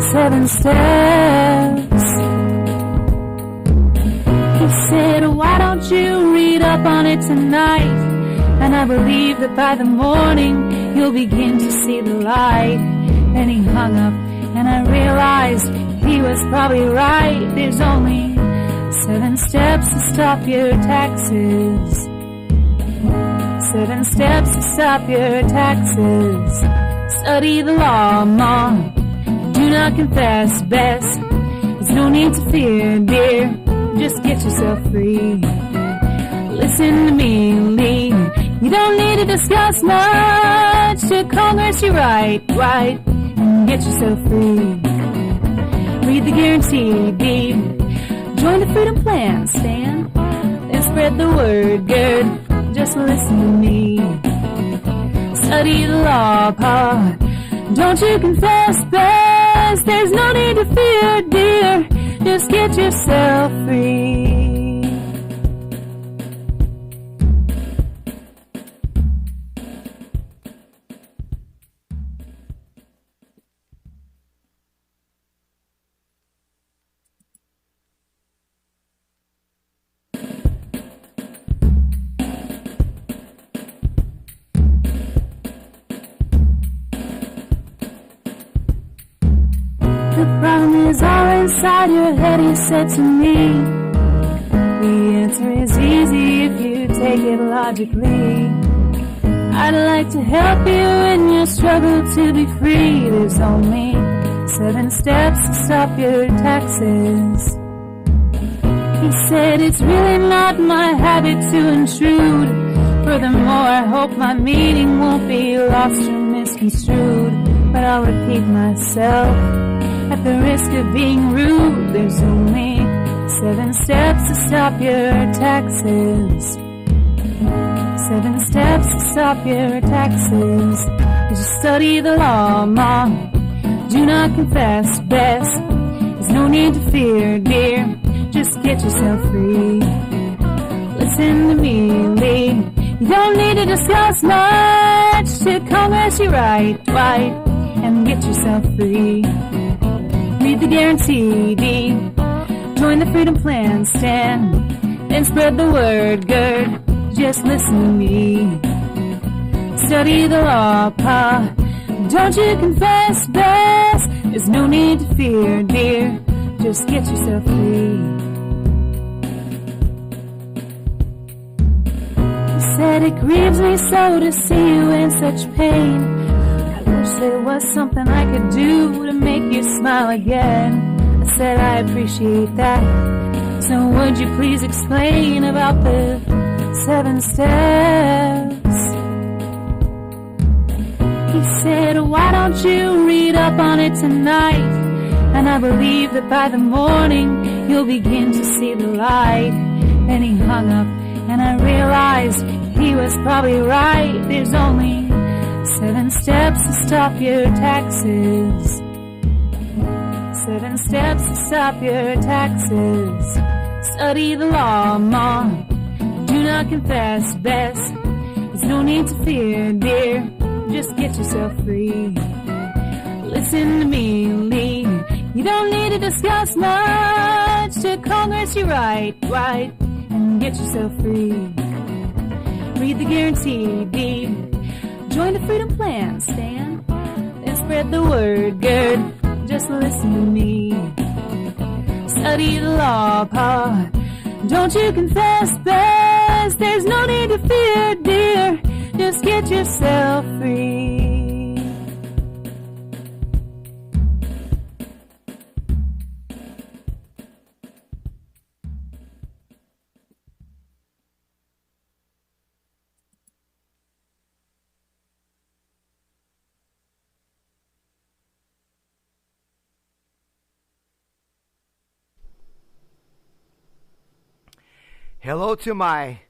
7 steps. He said, why don't you read up on it tonight? And I believe that by the morning you'll begin to see the light. Then he hung up and I realized he was probably right. There's only 7 steps to stop your taxes. 7 steps to stop your taxes. Study the law, Mom. Do not confess, best. There's no need to fear, dear. Just get yourself free. Listen to me, Lee. You don't need to discuss much. To Congress you write, and get yourself free. Read the guarantee deed. Join the Freedom Plan, stand. And spread the word, good. Just listen to me. Study the law, Pa. Don't you confess best. There's no need to fear, dear. Just get yourself free. The problem is all inside your head, he said to me. The answer is easy if you take it logically. I'd like to help you in your struggle to be free. There's only 7 steps to stop your taxes. He said it's really not my habit to intrude. Furthermore, I hope my meaning won't be lost or misconstrued. But I'll repeat myself at the risk of being rude. There's only 7 steps to stop your taxes. 7 steps to stop your taxes. You just study the law, Mom. Do not confess, best. There's no need to fear, dear. Just get yourself free. Listen to me, Lee. You don't need to discuss much. To Congress you write, and get yourself free. Read the guarantee deed. Join the Freedom Plan, stand. And spread the word, good. Just listen to me. Study the law, Pa. Don't you confess best. There's no need to fear, dear. Just get yourself free. He said it grieves me so to see you in such pain. I wish there was something I could do to make you smile again. I said I appreciate that. So would you please explain about the 7 steps? He said, why don't you read up on it tonight? And I believe that by the morning you'll begin to see the light. Then he hung up and I realized he was probably right. There's only 7 steps to stop your taxes. 7 steps to stop your taxes. Study the law, Mom. Do not confess, best. There's no need to fear, dear. Just get yourself free. Listen to me, Lee. You don't need to discuss much. To Congress you write, and get yourself free. Read the guarantee deed. Join the Freedom Plan, stand. And spread the word, good. Just listen to me. Study the law, Pa. Don't you confess best. There's no need to fear, dear. Just get yourself free. Hello to my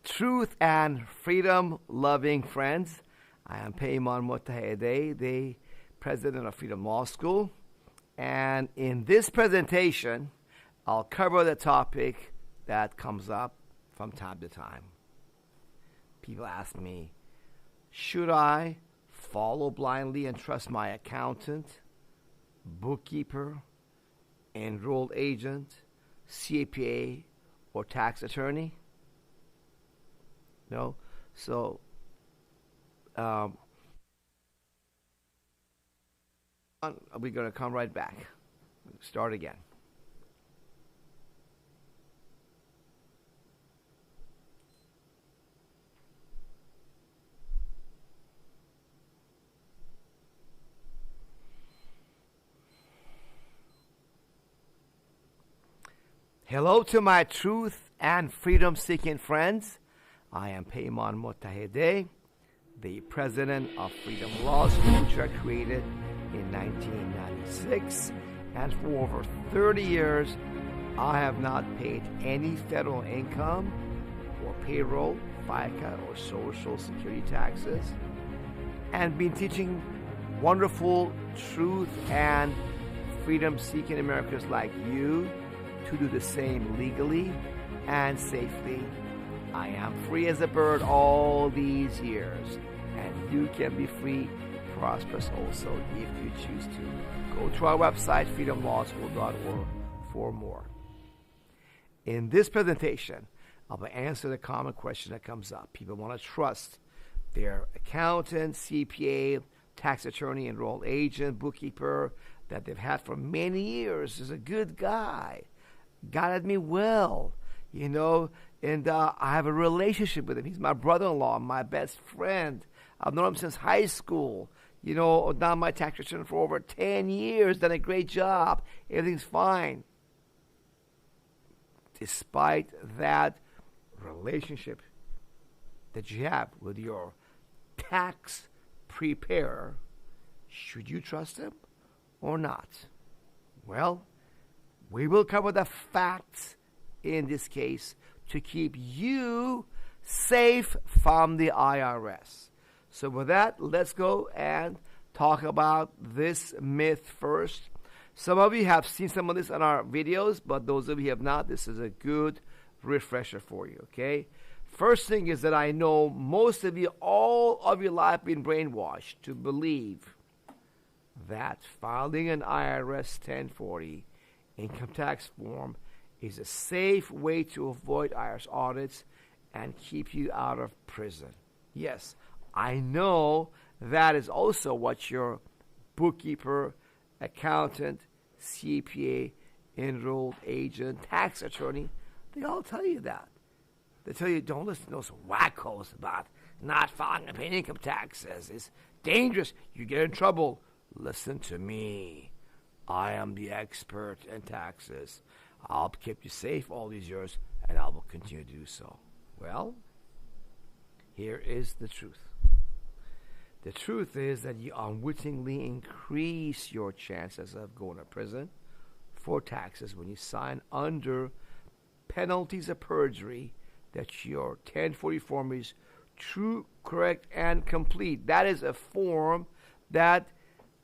truth and freedom loving friends. I am Peymon, the president of Freedom Law School. And in this presentation, I'll cover the topic that comes up from time to time. People ask me, should I follow blindly and trust my accountant bookkeeper, enrolled agent, CPA, or tax attorney? No? So, we're going to come right back. Start again. Hello to my truth and freedom-seeking friends. I am Peymon Motahede, the president of Freedom Law School, which I created in 1996. And for over 30 years, I have not paid any federal income or payroll, FICA, or Social Security taxes, and been teaching wonderful truth and freedom-seeking Americans like you to do the same legally and safely. I am free as a bird all these years, and you can be free, prosperous also if you choose to. Go to our website, freedomlawschool.org, for more. In this presentation, I'll answer the common question that comes up. People want to trust their accountant, CPA, tax attorney, enrolled agent, bookkeeper that they've had for many years. Is a good guy. Guided me well, and I have a relationship with him. He's my brother-in-law, my best friend. I've known him since high school. Done my tax return for over 10 years, done a great job. Everything's fine. Despite that relationship that you have with your tax preparer, should you trust him or not? Well, we will cover the facts in this case to keep you safe from the IRS. So with that, let's go and talk about this myth first. Some of you have seen some of this on our videos, but those of you who have not, this is a good refresher for you, okay? First thing is that I know most of you, all of your life, been brainwashed to believe that filing an IRS 1040 income tax form is a safe way to avoid IRS audits and keep you out of prison. Yes, I know that is also what your bookkeeper, accountant, CPA, enrolled agent, tax attorney, they all tell you that. They tell you don't listen to those wackos about not filing and paying income taxes. It's dangerous. You get in trouble. Listen to me. I am the expert in taxes. I'll keep you safe all these years, and I will continue to do so. Well, here is the truth. The truth is that you unwittingly increase your chances of going to prison for taxes when you sign under penalties of perjury that your 1040 form is true, correct, and complete. That is a form that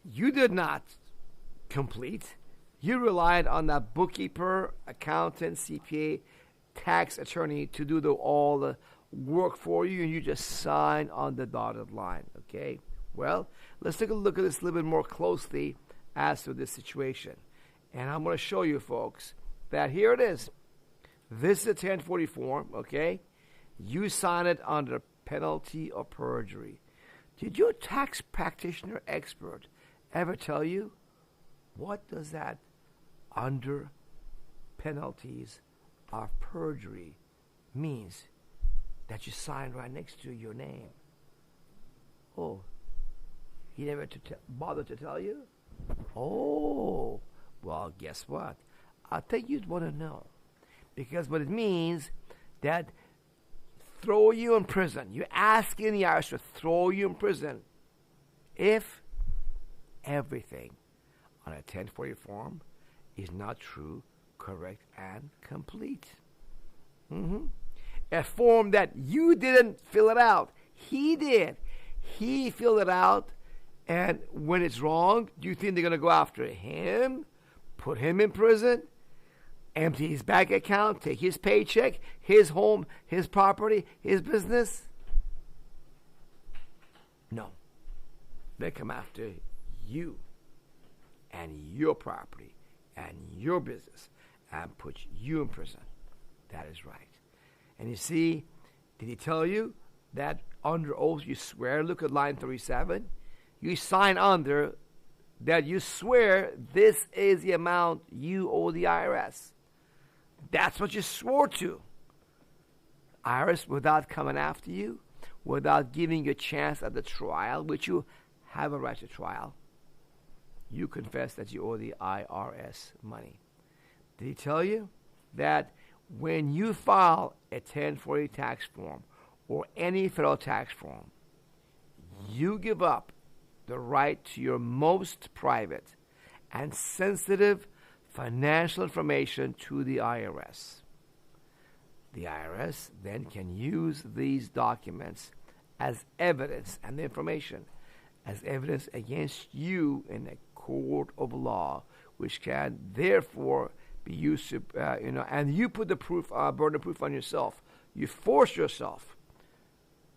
you did not complete. You relied on that bookkeeper, accountant, CPA, tax attorney to do all the work for you, and you just sign on the dotted line, okay? Well, let's take a look at this a little bit more closely as to this situation. And I'm going to show you, folks, that here it is. This is a 1040 form, okay? You sign it under penalty of perjury. Did your tax practitioner expert ever tell you what does that under penalties of perjury means? That you signed right next to your name. Oh, he never bothered to tell you? Oh, well, guess what? I think you'd want to know. Because what it means that throw you in prison. You're asking the IRS to throw you in prison if everything on a 1040 form is not true, correct, and complete. A form that you didn't fill it out. He did. He filled it out, and when it's wrong, do you think they're going to go after him, put him in prison, empty his bank account, take his paycheck, his home, his property, his business? No. They come after you and your property and your business and put you in prison. That is right. And you see, did he tell you that under oath you swear? Look at line 37. You sign under that you swear this is the amount you owe the IRS. That's what you swore to. IRS, without coming after you, without giving you a chance at the trial, which you have a right to trial, you confess that you owe the IRS money. Did he tell you that when you file a 1040 tax form or any federal tax form, you give up the right to your most private and sensitive financial information to the IRS? The IRS then can use these documents as evidence and the information as evidence against you in a court of law, which can therefore be used to, and you put the burden of proof on yourself. You force yourself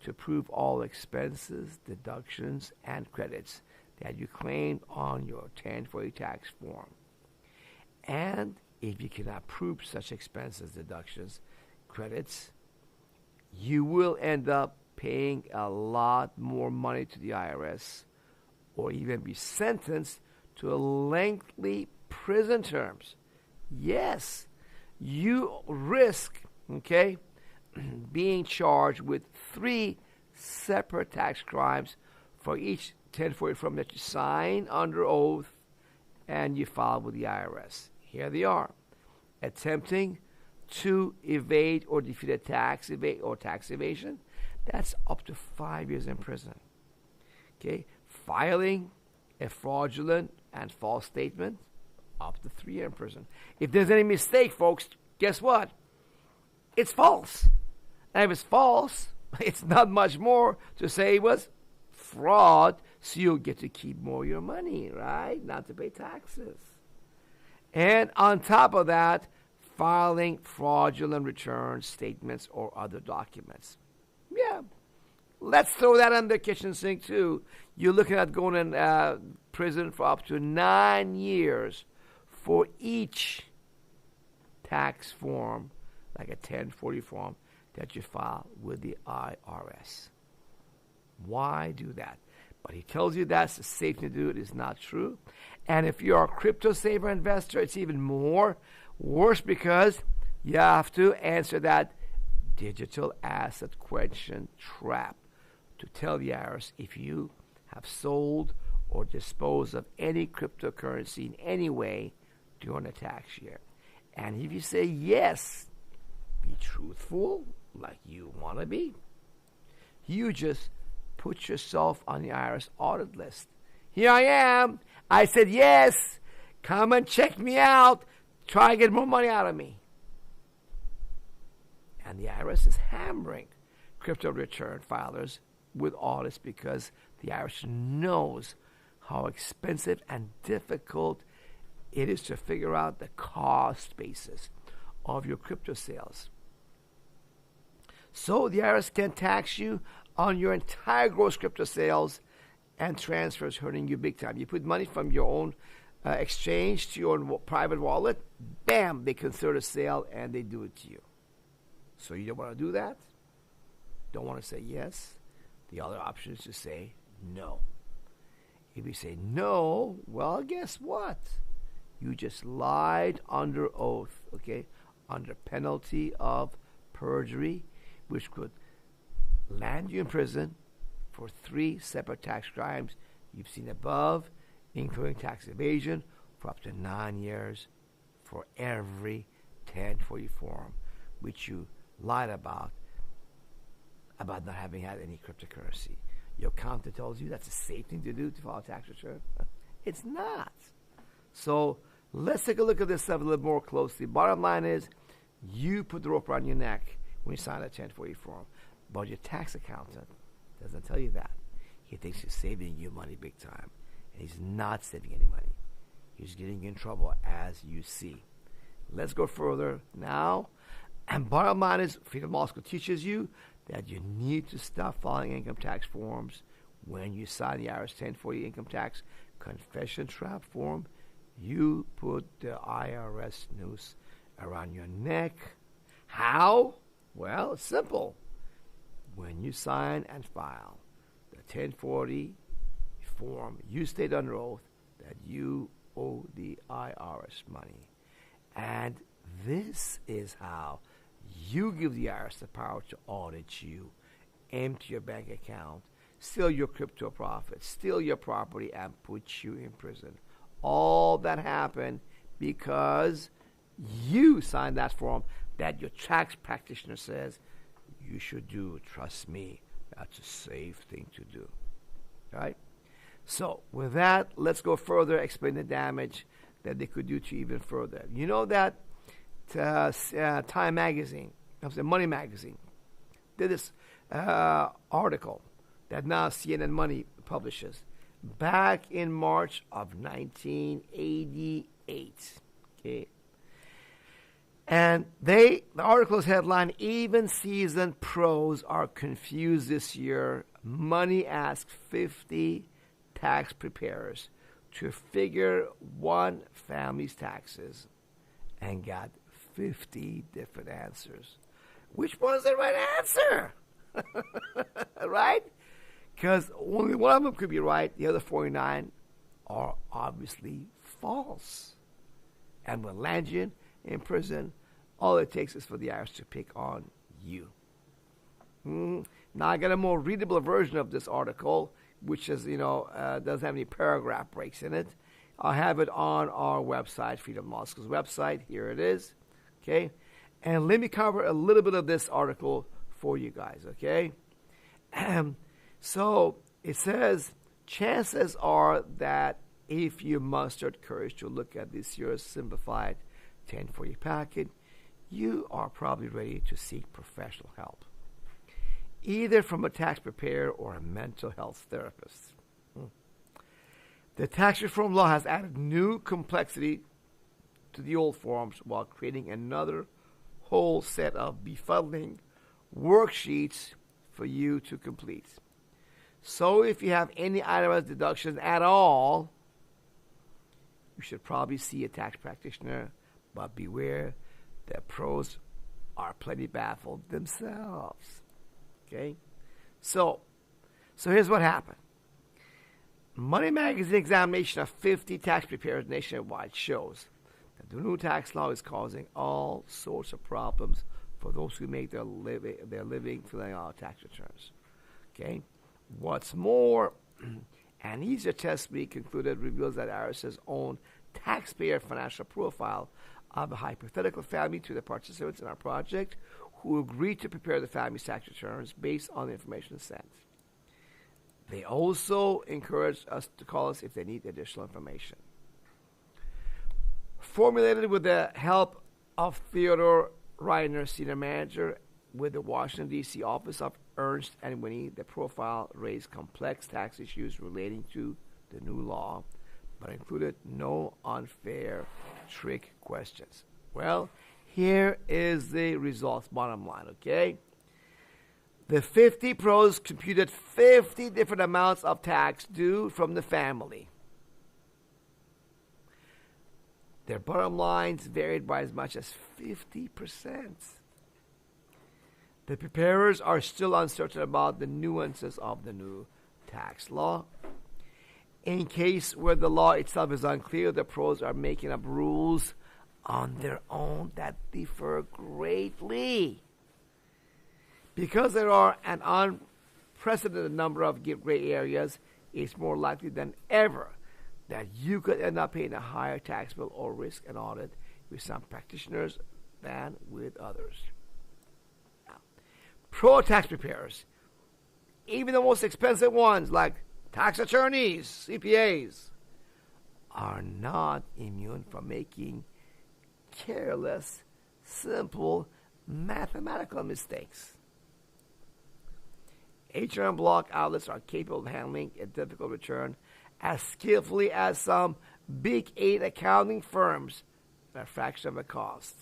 to prove all expenses, deductions, and credits that you claimed on your 1040 tax form. And if you cannot prove such expenses, deductions, credits, you will end up paying a lot more money to the IRS or even be sentenced to a lengthy prison terms. Yes, you risk, being charged with 3 separate tax crimes for each 1040 form that you sign under oath and you file with the IRS. Here they are. Attempting to evade or defeat a tax evasion, that's up to 5 years in prison. Filing a fraudulent and false statement, up to 3 years in prison. If there's any mistake, folks, guess what? It's false. And if it's false, it's not much more to say it was fraud, so you'll get to keep more of your money, right? Not to pay taxes. And on top of that, filing fraudulent return statements or other documents. Yeah, let's throw that on the kitchen sink too. You're looking at going in prison for up to 9 years for each tax form, like a 1040 form, that you file with the IRS. Why do that? But he tells you that's the safe thing to do. It is not true. And if you're a crypto saver investor, it's even more worse because you have to answer that digital asset question trap to tell the IRS if you have sold or disposed of any cryptocurrency in any way during a tax year. And if you say yes, be truthful like you want to be, you just put yourself on the IRS audit list. Here I am. I said yes. Come and check me out. Try to get more money out of me. And the IRS is hammering crypto return filers with audits because the IRS knows how expensive and difficult it is to figure out the cost basis of your crypto sales. So the IRS can tax you on your entire gross crypto sales and transfers, hurting you big time. You put money from your own exchange to your own private wallet, bam, they consider a sale and they do it to you. So you don't want to do that? Don't want to say yes? The other option is to say no. If you say no, well, guess what? You just lied under oath, under penalty of perjury, which could land you in prison for 3 separate tax crimes you've seen above, including tax evasion, for up to 9 years for every 1040 form, which you lied about not having had any cryptocurrency. Your accountant tells you that's a safe thing to do to file a tax return. It's not. So let's take a look at this stuff a little more closely. Bottom line is, you put the rope around your neck when you sign a 1040 form. But your tax accountant doesn't tell you that. He thinks he's saving you money big time. And he's not saving any money. He's getting you in trouble, as you see. Let's go further now. And bottom line is, Freedom Law School teaches you that you need to stop filing income tax forms when you sign the IRS 1040 income tax confession trap form. You put the IRS noose around your neck. How? Well, it's simple. When you sign and file the 1040 form, you state under oath that you owe the IRS money. And this is how you give the IRS the power to audit you, empty your bank account, steal your crypto profits, steal your property, and put you in prison. All that happened because you signed that form that your tax practitioner says you should do. Trust me, that's a safe thing to do. Right? So, with that, let's go further, explain the damage that they could do to you even further. You know that Time Magazine, Money Magazine, did this article that now CNN Money publishes back in March of 1988. Okay. And the article's headline, Even Seasoned Pros Are Confused This Year. Money asked 50 tax preparers to figure one family's taxes and got 50 different answers. Which one's the right answer? Right? Because only one of them could be right. The other 49 are obviously false. And will land you in prison. All it takes is for the IRS to pick on you. Now I got a more readable version of this article, which is, doesn't have any paragraph breaks in it. I'll have it on our website, Freedom Law School's website. Here it is. Okay? And let me cover a little bit of this article for you guys, okay? So it says, chances are that if you mustered courage to look at this year's simplified 1040 packet, you are probably ready to seek professional help, either from a tax preparer or a mental health therapist. The tax reform law has added new complexity to the old forms while creating another whole set of befuddling worksheets for you to complete. So if you have any itemized deductions at all, you should probably see a tax practitioner, but beware, the pros are plenty baffled themselves. Okay? So here's what happened. Money Magazine examination of 50 tax preparers nationwide shows that the new tax law is causing all sorts of problems for those who make their living filling out tax returns. Okay? What's more, an easier test we concluded reveals that IRS's own taxpayer financial profile of a hypothetical family to the participants in our project who agreed to prepare the family's tax returns based on the information sent. They also encouraged us to call us if they need additional information. Formulated with the help of Theodore Reiner, senior manager with the Washington, D.C. office of Ernst & Winnie, the profile raised complex tax issues relating to the new law, but included no unfair trick questions. Well, here is the results, bottom line, okay? The 50 pros computed 50 different amounts of tax due from the family. Their bottom lines varied by as much as 50%. The preparers are still uncertain about the nuances of the new tax law. In case where the law itself is unclear, the pros are making up rules on their own that differ greatly. Because there are an unprecedented number of gray areas, it's more likely than ever that you could end up paying a higher tax bill or risk an audit with some practitioners than with others. Now, pro tax preparers, even the most expensive ones like tax attorneys, CPAs, are not immune from making careless, simple mathematical mistakes. HRM block outlets are capable of handling a difficult return as skillfully as some Big 8 accounting firms at a fraction of the cost.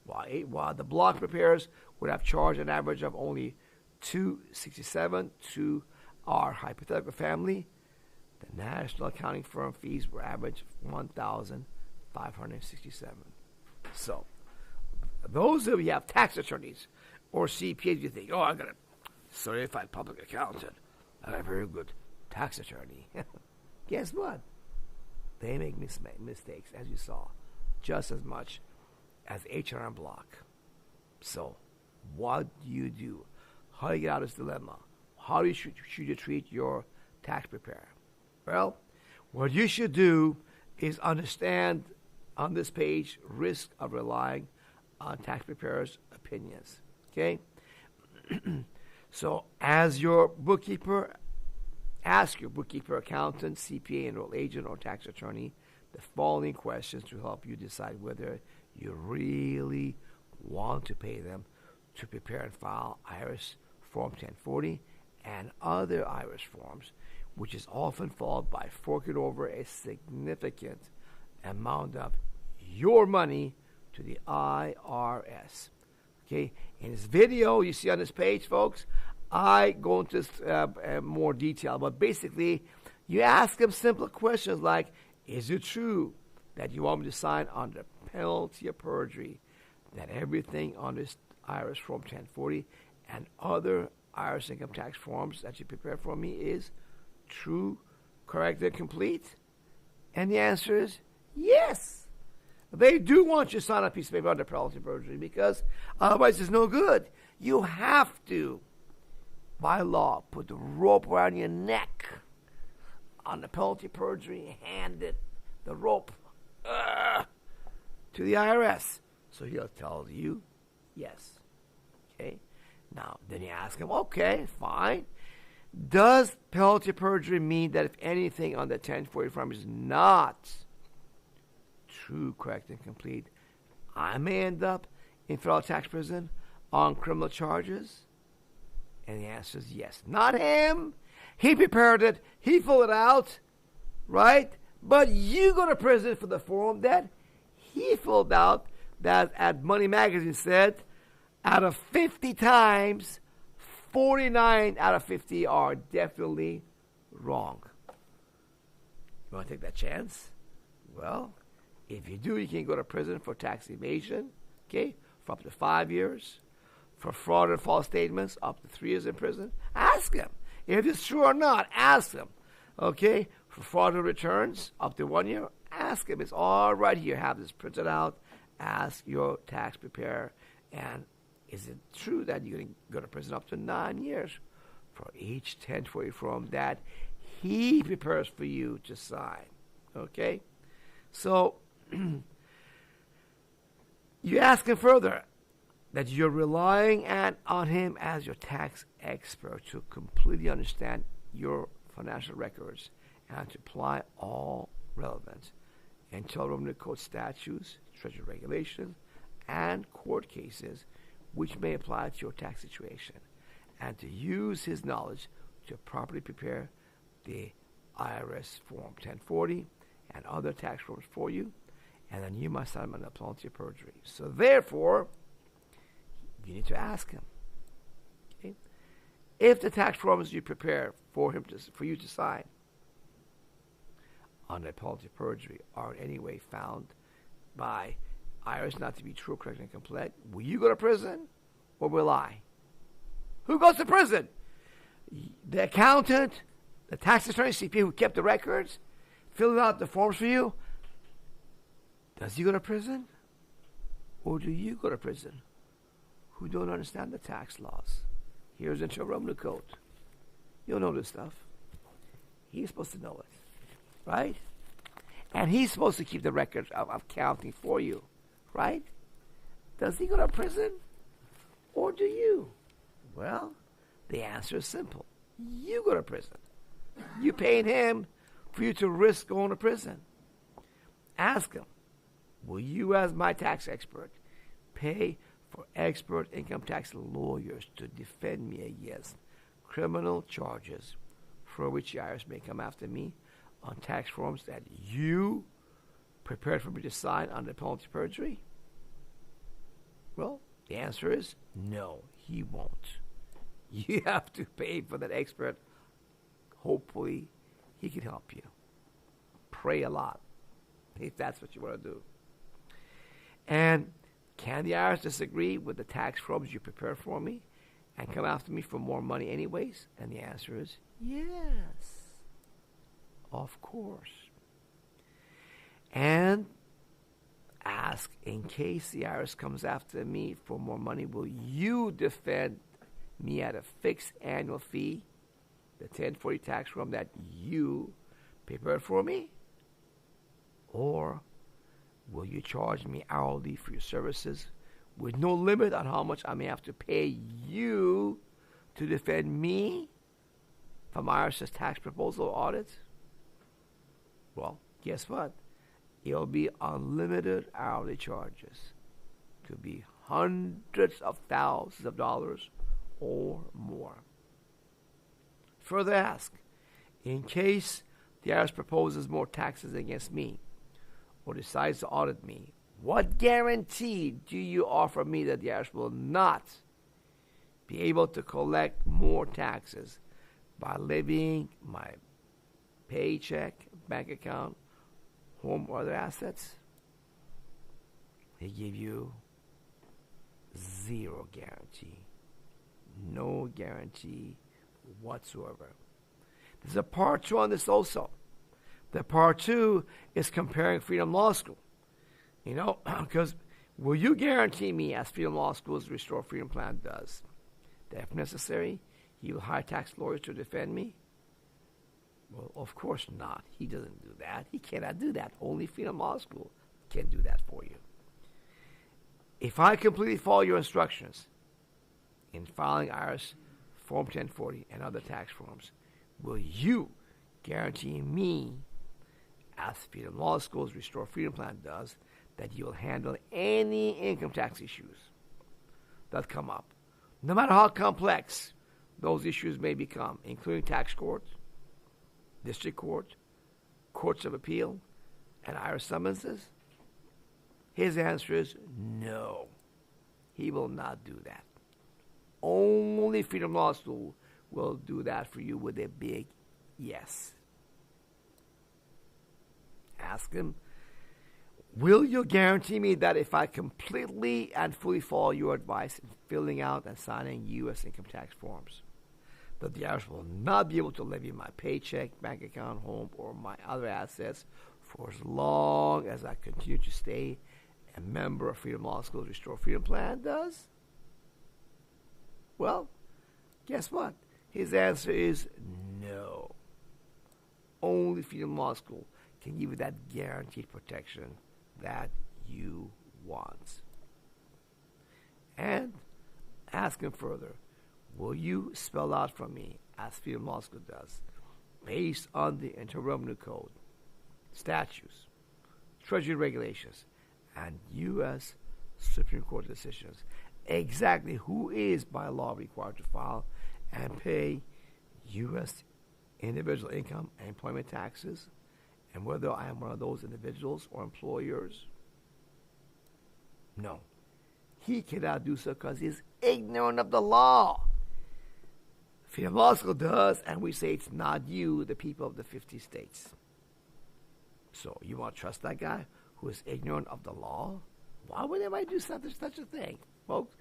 While the block preparers would have charged an average of only $267 to our hypothetical family, The national accounting firm fees were average $1,567. So, those of you who have tax attorneys or CPAs, you think, oh, I got a certified public accountant. I got a very good tax attorney. Guess what? They make mistakes, as you saw, just as much as H&R Block. So, what do you do? How do you get out of this dilemma? How should you treat your tax preparer? Well, what you should do is understand on this page risk of relying on tax preparers' opinions. Okay? So, as your bookkeeper, ask your bookkeeper, accountant, CPA, enrolled agent, or tax attorney the following questions to help you decide whether you really want to pay them to prepare and file IRS Form 1040 and other IRS forms, which is often followed by forking over a significant amount of your money to the IRS. Okay, in this video you see on this page, folks, I go into more detail, but basically you ask them simple questions like, is it true that you want me to sign under penalty of perjury that everything on this IRS Form 1040 and other IRS income tax forms that you prepare for me is true, correct, and complete? And the answer is yes. They do want you to sign a piece of paper under penalty of perjury because otherwise it's no good. You have to, by law, put the rope around your neck on the penalty of perjury, hand the rope to the IRS. So he'll tell you yes. Okay? Now, then you ask him, okay, fine. Does penalty of perjury mean that if anything on the 1040 form is not true, correct, and complete, I may end up in federal tax prison on criminal charges? And the answer is yes. Not him. He prepared it. He filled it out, right? But you go to prison for the form that he filled out that at Money Magazine said out of 50 times, 49 out of 50 are definitely wrong. You want to take that chance? Well, if you do, you can go to prison for tax evasion, okay, for up to 5 years. For fraud and false statements, up to 3 years in prison. Ask him. If it's true or not, ask him. Okay? For fraudulent returns, up to 1 year, ask him. It's all right here. Have this printed out. Ask your tax preparer. And is it true that you're going to go to prison up to 9 years for each 1040 form that he prepares for you to sign? Okay? So, you ask him further that you're relying on him as your tax expert to completely understand your financial records and to apply all relevant Internal Revenue Code statutes, Treasury regulations, and court cases which may apply to your tax situation, and to use his knowledge to properly prepare the IRS Form 1040 and other tax forms for you, and then you must sign under penalty of perjury. So therefore, you need to ask him. Okay? If the tax forms you prepare for you to sign under penalty of perjury are in any way found by IRS not to be true, correct, and complete, will you go to prison or will I? Who goes to prison? The accountant, the tax attorney, CPA who kept the records, filled out the forms for you. Does he go to prison? Or do you go to prison? Who don't understand the tax laws. Here's Internal Revenue Code. You'll know this stuff. He's supposed to know it, right? And he's supposed to keep the record of counting for you, right? Does he go to prison or do you? Well, the answer is simple. You go to prison. You paid him for you to risk going to prison. Ask him, will you, as my tax expert, pay for expert income tax lawyers to defend me against criminal charges for which the IRS may come after me on tax forms that you prepared for me to sign under penalty of perjury? Well, the answer is no, he won't. You have to pay for that expert. Hopefully, he can help you. Pray a lot, if that's what you want to do. And can the IRS disagree with the tax forms you prepare for me and come after me for more money anyways? And the answer is yes. Of course. And ask, in case the IRS comes after me for more money, will you defend me at a fixed annual fee, the 1040 tax form that you prepared for me? Or will you charge me hourly for your services with no limit on how much I may have to pay you to defend me from IRS's tax proposal or audit? Well, guess what? It'll be unlimited hourly charges. Could be hundreds of thousands of dollars or more. Further ask, in case the IRS proposes more taxes against me or decides to audit me, what guarantee do you offer me that the IRS will not be able to collect more taxes by levying my paycheck, bank account, home, or other assets? They give you zero guarantee. No guarantee whatsoever. There's a part 2 on this also. The part 2 is comparing Freedom Law School. You know, because will you guarantee me, as Freedom Law School's Restore Freedom Plan does, that if necessary, he will hire tax lawyers to defend me? Well, of course not. He doesn't do that. He cannot do that. Only Freedom Law School can do that for you. If I completely follow your instructions in filing IRS Form 1040 and other tax forms, will you guarantee me, as Freedom Law School's Restore Freedom Plan does, that you will handle any income tax issues that come up, no matter how complex those issues may become, including tax court, district court, courts of appeal, and IRS summonses? His answer is no. He will not do that. Only Freedom Law School will do that for you with a big yes. Ask him, will you guarantee me that if I completely and fully follow your advice in filling out and signing U.S. income tax forms, that the IRS will not be able to levy my paycheck, bank account, home, or my other assets for as long as I continue to stay a member of Freedom Law School's Restore Freedom Plan does? Well, guess what? His answer is no. Only Freedom Law School can give you that guaranteed protection that you want. And ask him further, will you spell out for me, as Freedom Law School does, based on the Internal Revenue Code, statutes, Treasury regulations, and U.S. Supreme Court decisions, exactly who is by law required to file and pay U.S. individual income and employment taxes, and whether I am one of those individuals or employers? No. He cannot do so because he is ignorant of the law. Freedom Law School does, and we say it's not you, the people of the 50 states. So you want to trust that guy who is ignorant of the law? Why would anybody do such a thing, folks?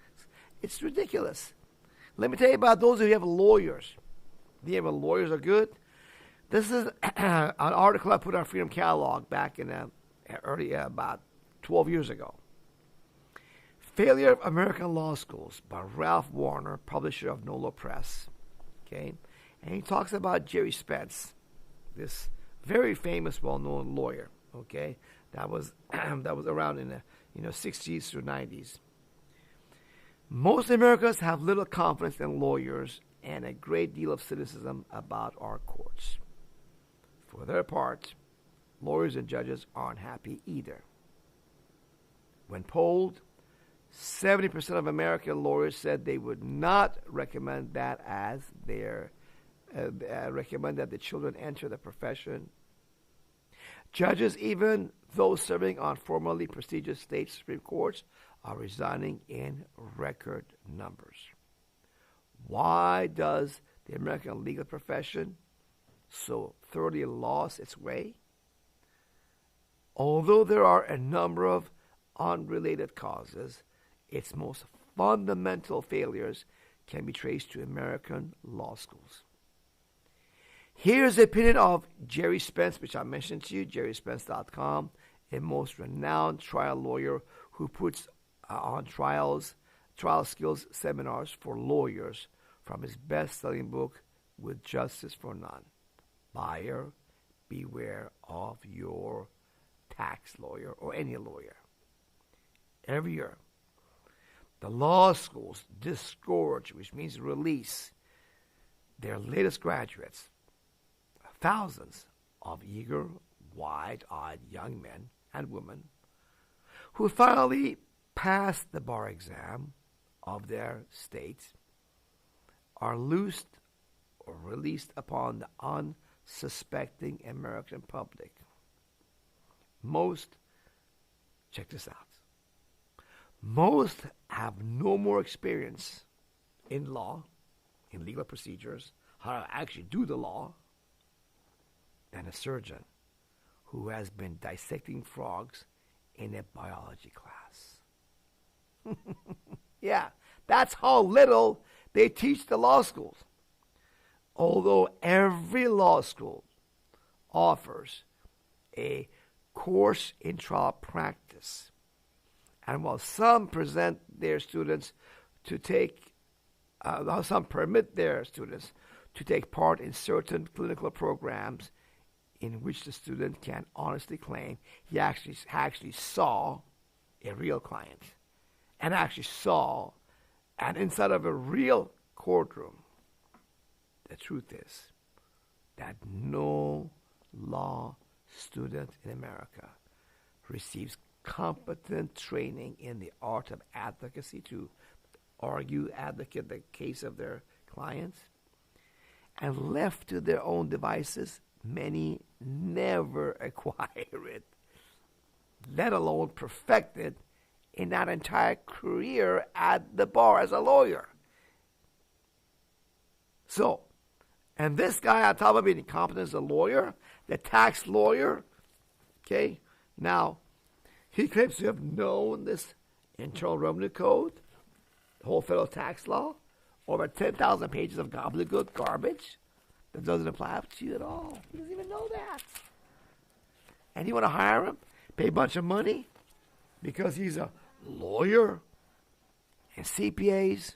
It's ridiculous. Let me tell you about those who have lawyers. Do you ever lawyers are good? This is an article I put on Freedom Catalog back in early about 12 years ago. Failure of American Law Schools by Ralph Warner, publisher of Nolo Press. Okay, and he talks about Jerry Spence, this very famous, well-known lawyer. Okay, that was around in the 60s through 90s. Most Americans have little confidence in lawyers and a great deal of cynicism about our courts. For their part, lawyers and judges aren't happy either. When polled, 70% of American lawyers said they would not recommend that as their recommend that the children enter the profession. Judges, even those serving on formerly prestigious state Supreme Courts, are resigning in record numbers. Why does the American legal profession so thoroughly lost its way? Although there are a number of unrelated causes, its most fundamental failures can be traced to American law schools. Here's the opinion of Jerry Spence, which I mentioned to you, jerryspence.com, a most renowned trial lawyer who puts on trial skills seminars for lawyers from his best-selling book, With Justice for None. Buyer, beware of your tax lawyer or any lawyer. Every year, the law schools disgorge, which means release, their latest graduates, thousands of eager, wide-eyed young men and women who finally pass the bar exam of their states are loosed or released upon the unsuspecting American public. Check this out, most have no more experience in law, in legal procedures, how to actually do the law, than a surgeon who has been dissecting frogs in a biology class. Yeah, that's how little they teach the law schools. Although every law school offers a course in trial practice, and while some present their students to take, some permit their students to take part in certain clinical programs in which the student can honestly claim he actually saw a real client and inside of a real courtroom, the truth is that no law student in America receives competent training in the art of advocacy to advocate the case of their clients, and left to their own devices, many never acquire it, let alone perfect it in that entire career at the bar as a lawyer. So, and this guy, on top of being competent as a lawyer, the tax lawyer, okay, now, he claims to have known this Internal Revenue Code, the whole federal tax law, over 10,000 pages of gobbledygook garbage that doesn't apply to you at all. He doesn't even know that. And you want to hire him, pay a bunch of money, because he's a lawyer, and CPAs,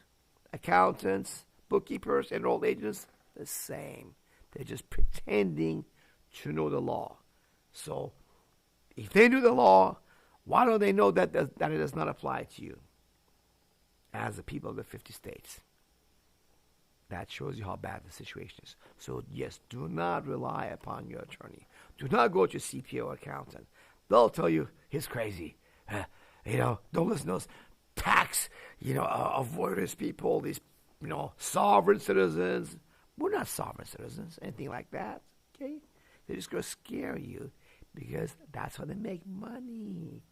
accountants, bookkeepers, enrolled agents, the same. They're just pretending to know the law. So, if they knew the law, why don't they know that it does not apply to you as the people of the 50 states? That shows you how bad the situation is. So, yes, do not rely upon your attorney. Do not go to your CPA or accountant. They'll tell you he's crazy. Don't listen to those tax, avoidance people, these, sovereign citizens. We're not sovereign citizens, anything like that, okay? They're just going to scare you because that's how they make money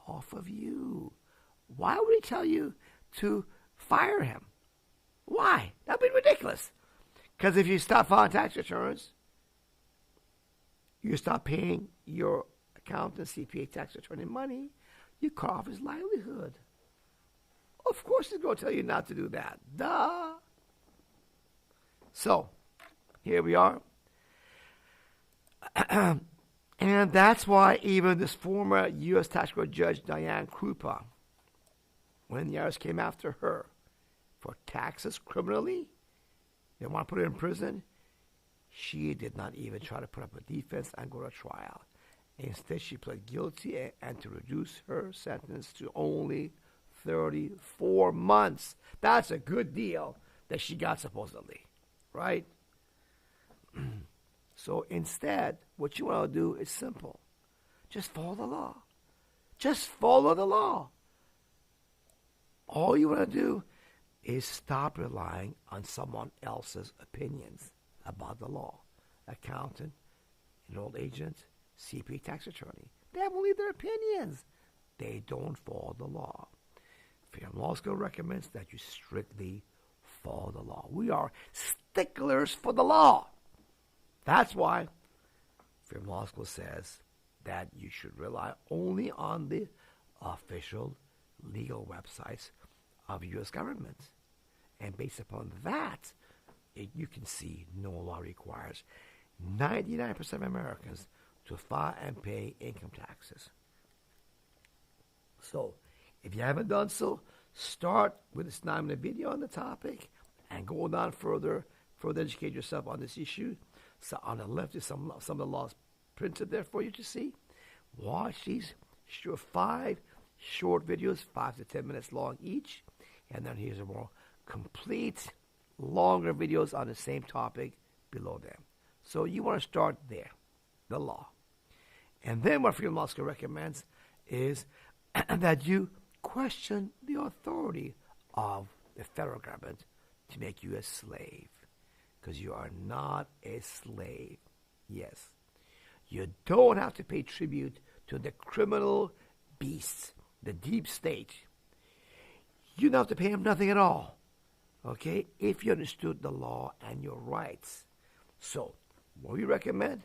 off of you. Why would he tell you to fire him? Why? That would be ridiculous. Because if you stop filing tax returns, you stop paying your accountant, CPA, tax attorney money, you cut off his livelihood. Of course he's going to tell you not to do that. Duh. So, here we are. And that's why even this former U.S. Tax Court Judge Diane Krupa, when the IRS came after her for taxes criminally, they want to put her in prison, she did not even try to put up a defense and go to trial. Instead, she pled guilty and to reduce her sentence to only 34 months. That's a good deal that she got, supposedly, right? So instead, what you want to do is simple. Just follow the law. Just follow the law. All you want to do is stop relying on someone else's opinions about the law. Accountant, enrolled agent, CPA, tax attorney. They have only their opinions. They don't follow the law. Freedom Law School recommends that you strictly follow the law. We are sticklers for the law. That's why Freedom Law School says that you should rely only on the official legal websites of U.S. government. And based upon that, you can see no law requires 99% of Americans to file and pay income taxes. So, if you haven't done so, start with this 9-minute video on the topic and go down further educate yourself on this issue. So on the left is some of the laws printed there for you to see. Watch these 5 short videos, 5 to 10 minutes long each. And then here's a more complete, longer videos on the same topic below them. So you want to start there, the law. And then what Freedom Law School recommends is that you question the authority of the federal government to make you a slave. Because you are not a slave. Yes. You don't have to pay tribute to the criminal beasts, the deep state. You don't have to pay them nothing at all. Okay? If you understood the law and your rights. So, what we recommend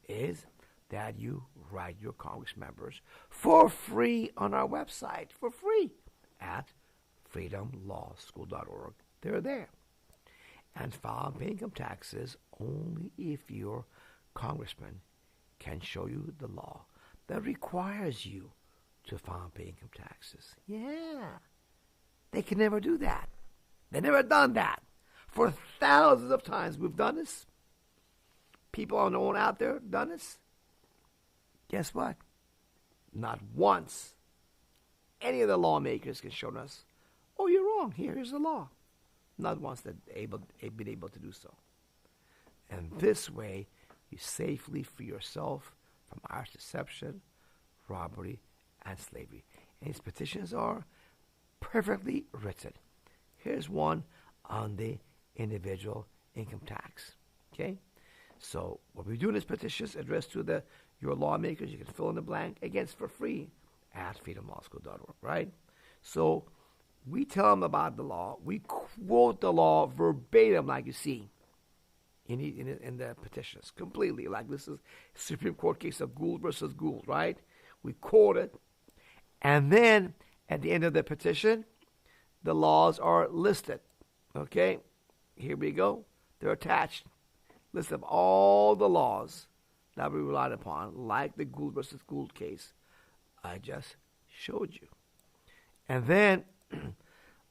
is that you write your Congress members for free on our website, for free, at freedomlawschool.org. They're there. And file and pay income taxes only if your congressman can show you the law that requires you to file and pay income taxes. Yeah. They can never do that. They've never done that. For thousands of times we've done this. People on their own out there done this. Guess what? Not once any of the lawmakers can show us, oh, you're wrong. Here's the law. Not once they've been able to do so. And this way, you safely free yourself from Irish deception, robbery, and slavery. And these petitions are perfectly written. Here's one on the individual income tax. Okay? So what we do in these petitions addressed to your lawmakers, you can fill in the blank, again, for free at freedomlawschool.org, right? So we tell them about the law. We quote the law verbatim, like you see in the petitions, completely. Like this is Supreme Court case of Gould versus Gould, right? We quote it. And then at the end of the petition, the laws are listed. Okay? Here we go. They're attached. List of all the laws that we relied upon, like the Gould versus Gould case I just showed you. And then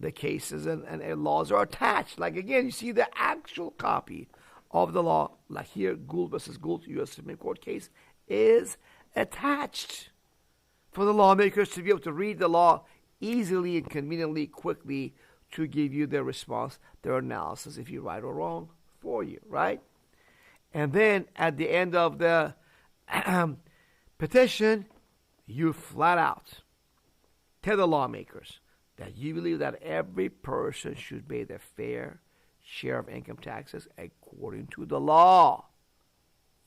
the cases and laws are attached. Like again, you see the actual copy of the law, like here, Gould versus Gould, U.S. Supreme Court case, is attached for the lawmakers to be able to read the law easily and conveniently, quickly, to give you their response, their analysis, if you're right or wrong, for you, right? And then at the end of the petition, you flat out tell the lawmakers that you believe that every person should pay their fair share of income taxes according to the law.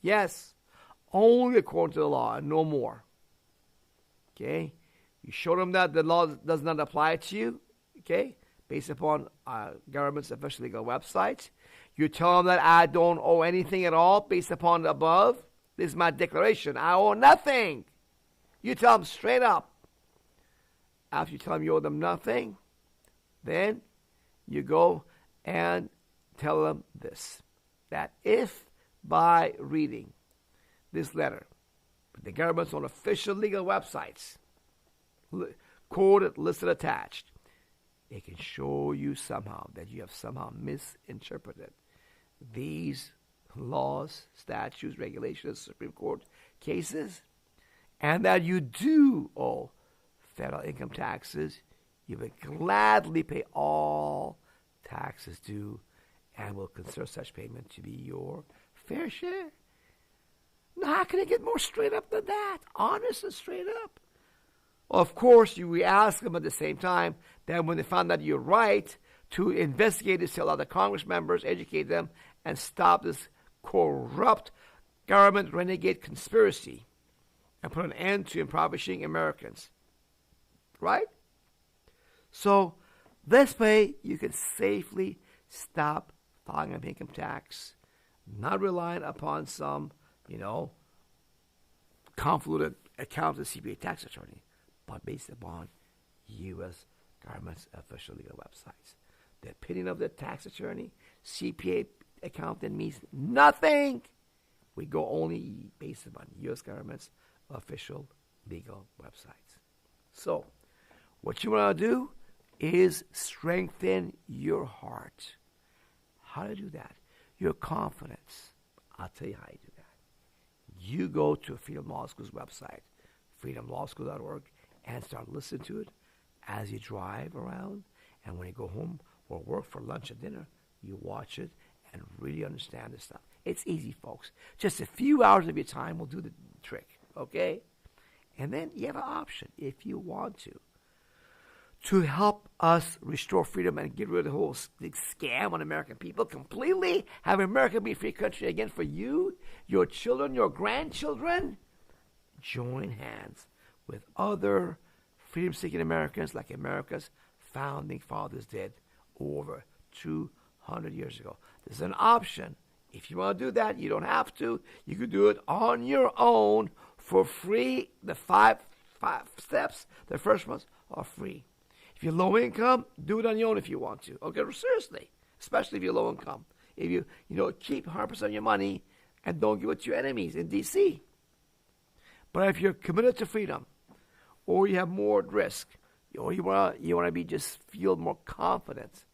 Yes, only according to the law and no more. Okay? You show them that the law does not apply to you, okay, based upon government's official legal websites. You tell them that I don't owe anything at all based upon the above. This is my declaration. I owe nothing. You tell them straight up. After you tell them you owe them nothing, then you go and tell them this, that if by reading this letter, the government's on official legal websites, quoted, listed, attached, it can show you somehow that you have somehow misinterpreted these laws, statutes, regulations, Supreme Court cases, and that you do owe federal income taxes, you would gladly pay all taxes due and will consider such payment to be your fair share. Now, how can it get more straight up than that? Honest and straight up. Of course, we ask them at the same time that when they found that you're right, to investigate this, tell other Congress members, educate them, and stop this corrupt government renegade conspiracy and put an end to impoverishing Americans. Right? So, this way, you can safely stop filing an income tax not relying upon some, convoluted accountant, CPA tax attorney, but based upon U.S. government's official legal websites. The opinion of the tax attorney, CPA accountant means nothing. We go only based upon U.S. government's official legal websites. So, what you want to do is strengthen your heart. How to do that? Your confidence. I'll tell you how you do that. You go to Freedom Law School's website, freedomlawschool.org, and start listening to it as you drive around. And when you go home or work for lunch or dinner, you watch it and really understand this stuff. It's easy, folks. Just a few hours of your time will do the trick, okay? And then you have an option, if you want to help us restore freedom and get rid of the whole scam on American people completely, have America be a free country again for you, your children, your grandchildren. Join hands with other freedom-seeking Americans like America's founding fathers did over 200 years ago. There's an option. If you want to do that, you don't have to. You can do it on your own for free. The five steps, the first ones are free. If you're low income, do it on your own if you want to. Okay, seriously, especially if you're low income. If you keep 100% of your money and don't give it to your enemies in D.C. But if you're committed to freedom, or you have more risk, or you want to just feel more confident,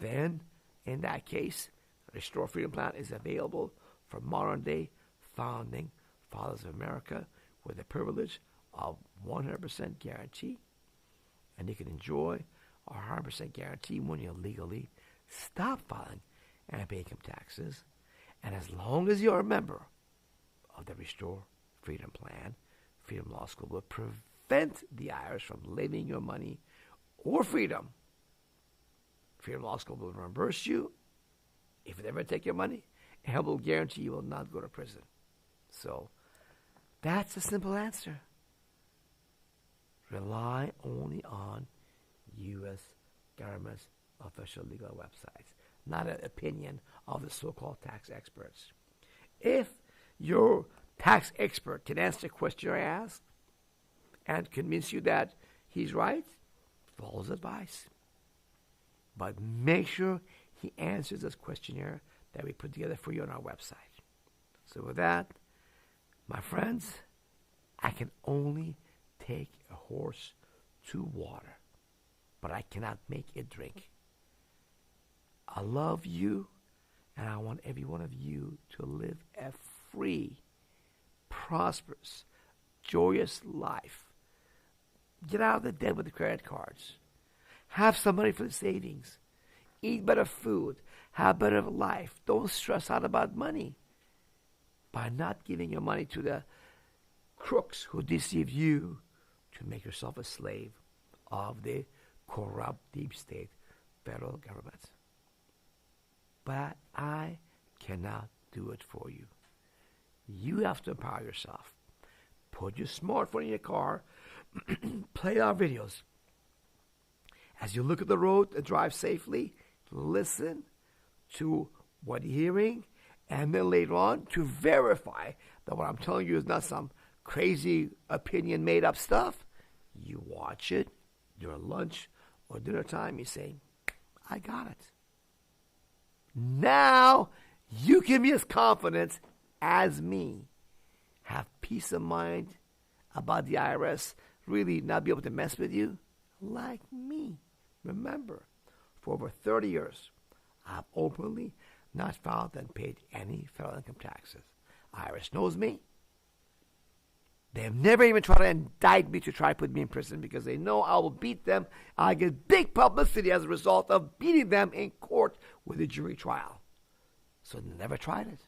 then in that case, Restore Freedom Plan is available for modern day founding fathers of America with the privilege of 100% guarantee. And you can enjoy a 100% guarantee when you legally stop filing and pay income taxes. And as long as you're a member of the Restore Freedom Plan, Freedom Law School will prevent the IRS from levying your money or freedom. Freedom Law School will reimburse you if they ever take your money, and will guarantee you will not go to prison. So that's a simple answer. Rely only on U.S. government's official legal websites, not an opinion of the so-called tax experts. If your tax expert can answer the question I asked and convince you that he's right, follow his advice. But make sure he answers this questionnaire that we put together for you on our website. So with that, my friends, I can only take a horse to water, but I cannot make it drink. I love you, and I want every one of you to live a free, prosperous, joyous life. Get out of the debt with the credit cards. Have some money for the savings. Eat better food. Have better life. Don't stress out about money. By not giving your money to the crooks who deceive you to make yourself a slave of the corrupt deep state federal government. But I cannot do it for you. You have to empower yourself. Put your smartphone in your car. Play our videos. As you look at the road and drive safely, listen to what you're hearing, and then later on to verify that what I'm telling you is not some crazy opinion made up stuff. You watch it during lunch or dinner time, you say, I got it. Now you can be as confident as me. Have peace of mind about the IRS really not be able to mess with you like me. Remember, for over 30 years, I've openly not filed and paid any federal income taxes. IRS knows me. They have never even tried to indict me to try to put me in prison because they know I will beat them. I get big publicity as a result of beating them in court with a jury trial. So they never tried it.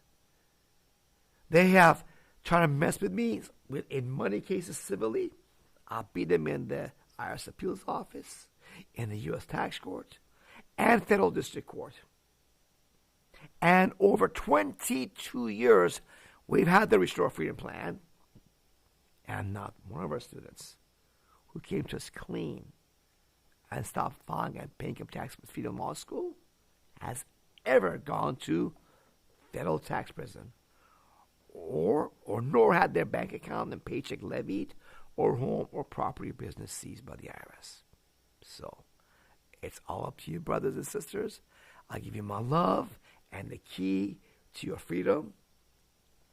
They have tried to mess with me in money cases civilly. I'll beat them in the IRS appeals office, in the U.S. tax court, and federal district court. And over 22 years, we've had the Restore Freedom Plan, and not one of our students who came to us clean and stopped filing and paying income tax with Freedom Law School has ever gone to federal tax prison, or nor had their bank account and paycheck levied, or home or property or business seized by the IRS. So, it's all up to you, brothers and sisters. I give you my love and the key to your freedom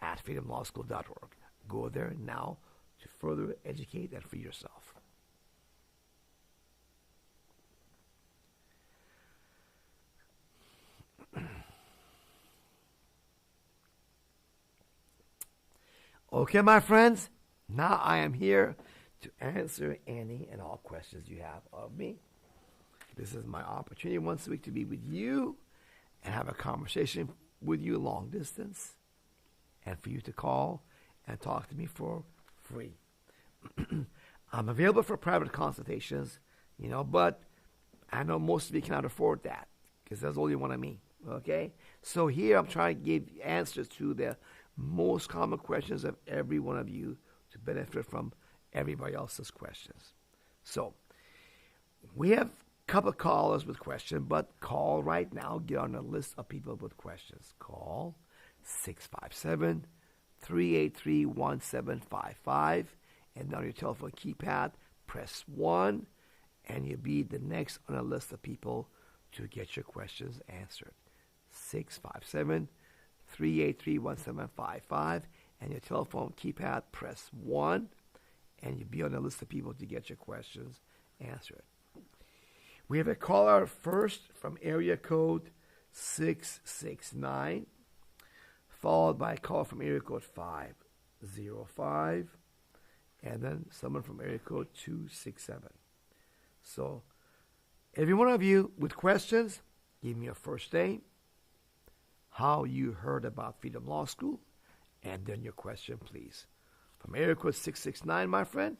at freedomlawschool.org. Go there now to further educate and free yourself. Okay, my friends, now I am here to answer any and all questions you have of me. This is my opportunity once a week to be with you and have a conversation with you long distance, and for you to call and talk to me for free. I'm available for private consultations, but I know most of you cannot afford that because there's only one of me, okay? So here I'm trying to give answers to the most common questions of every one of you to benefit from everybody else's questions. So we have a couple of callers with questions, but call right now. Get on a list of people with questions. Call 657-383-1755, and on your telephone keypad, press 1, and you'll be the next on a list of people to get your questions answered. 657-383-1755, and your telephone keypad, press 1, and you'll be on a list of people to get your questions answered. We have a caller first from area code 669, followed by a call from area code 505, and then someone from area code 267. So, every one of you with questions, give me your first name, how you heard about Freedom Law School, and then your question, please. From area code 669, my friend,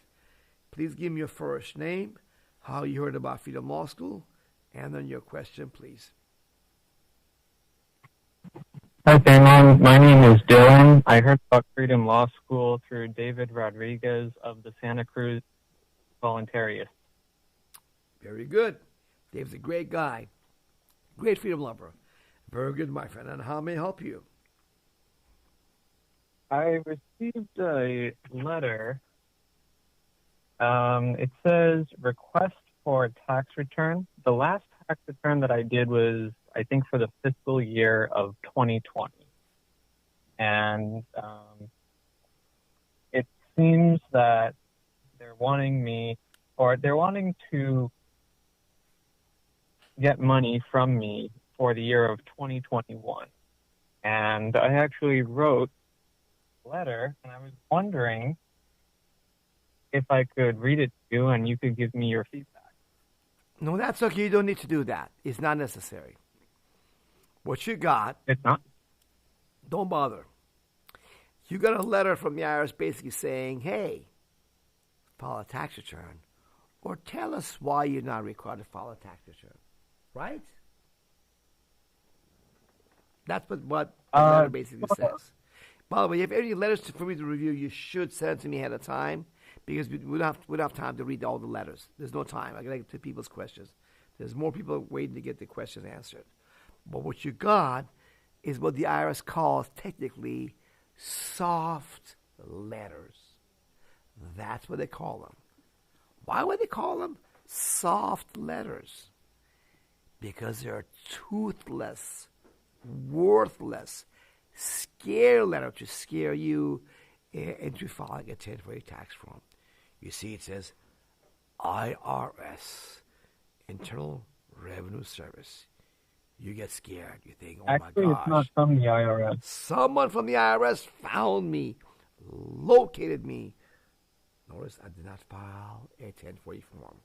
please give me your first name, how you heard about Freedom Law School, and then your question, please. Hi, Peymon. My name is Dylan. I heard about Freedom Law School through David Rodriguez of the Santa Cruz Voluntarius. Very good. Dave's a great guy. Great freedom lover. Very good, my friend. And how may I help you? I received a letter. It says request for tax return. The last tax return that I did was, I think, for the fiscal year of 2020. And it seems that they're wanting to get money from me for the year of 2021. And I actually wrote a letter, and I was wondering if I could read it to you and you could give me your feedback. No, that's okay. You don't need to do that. It's not necessary. What you got... It's not? Don't bother. You got a letter from the IRS basically saying, hey, file a tax return, or tell us why you're not required to file a tax return. Right? That's what the letter basically says. By the way, if you have any letters for me to review, you should send to me ahead of time, because we don't have time to read all the letters. There's no time. I got to get to people's questions. There's more people waiting to get the questions answered. But what you got is what the IRS calls technically soft letters. That's what they call them. Why would they call them soft letters? Because they're toothless, worthless, scare letter to scare you into filing a 1040 tax form. You see, it says IRS, Internal Revenue Service. You get scared. You think, oh Actually, my gosh. It's not from the IRS. Someone from the IRS found me, located me. Notice I did not file a 1040 form.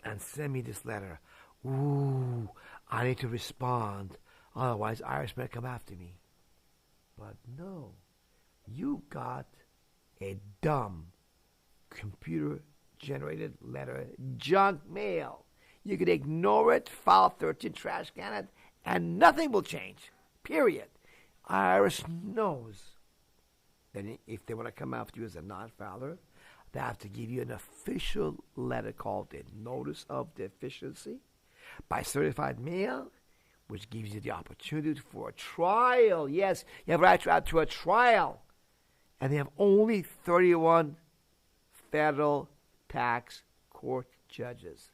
And send me this letter. Ooh, I need to respond. Otherwise, IRS may come after me. But no, you got a dumb computer-generated letter, junk mail. You could ignore it, file 13, trash can it, and nothing will change. Period. IRS knows that if they want to come after you as a non-filer, they have to give you an official letter called a Notice of Deficiency by certified mail which gives you the opportunity for a trial. Yes, you have right to a trial. And they have only 31 federal tax court judges.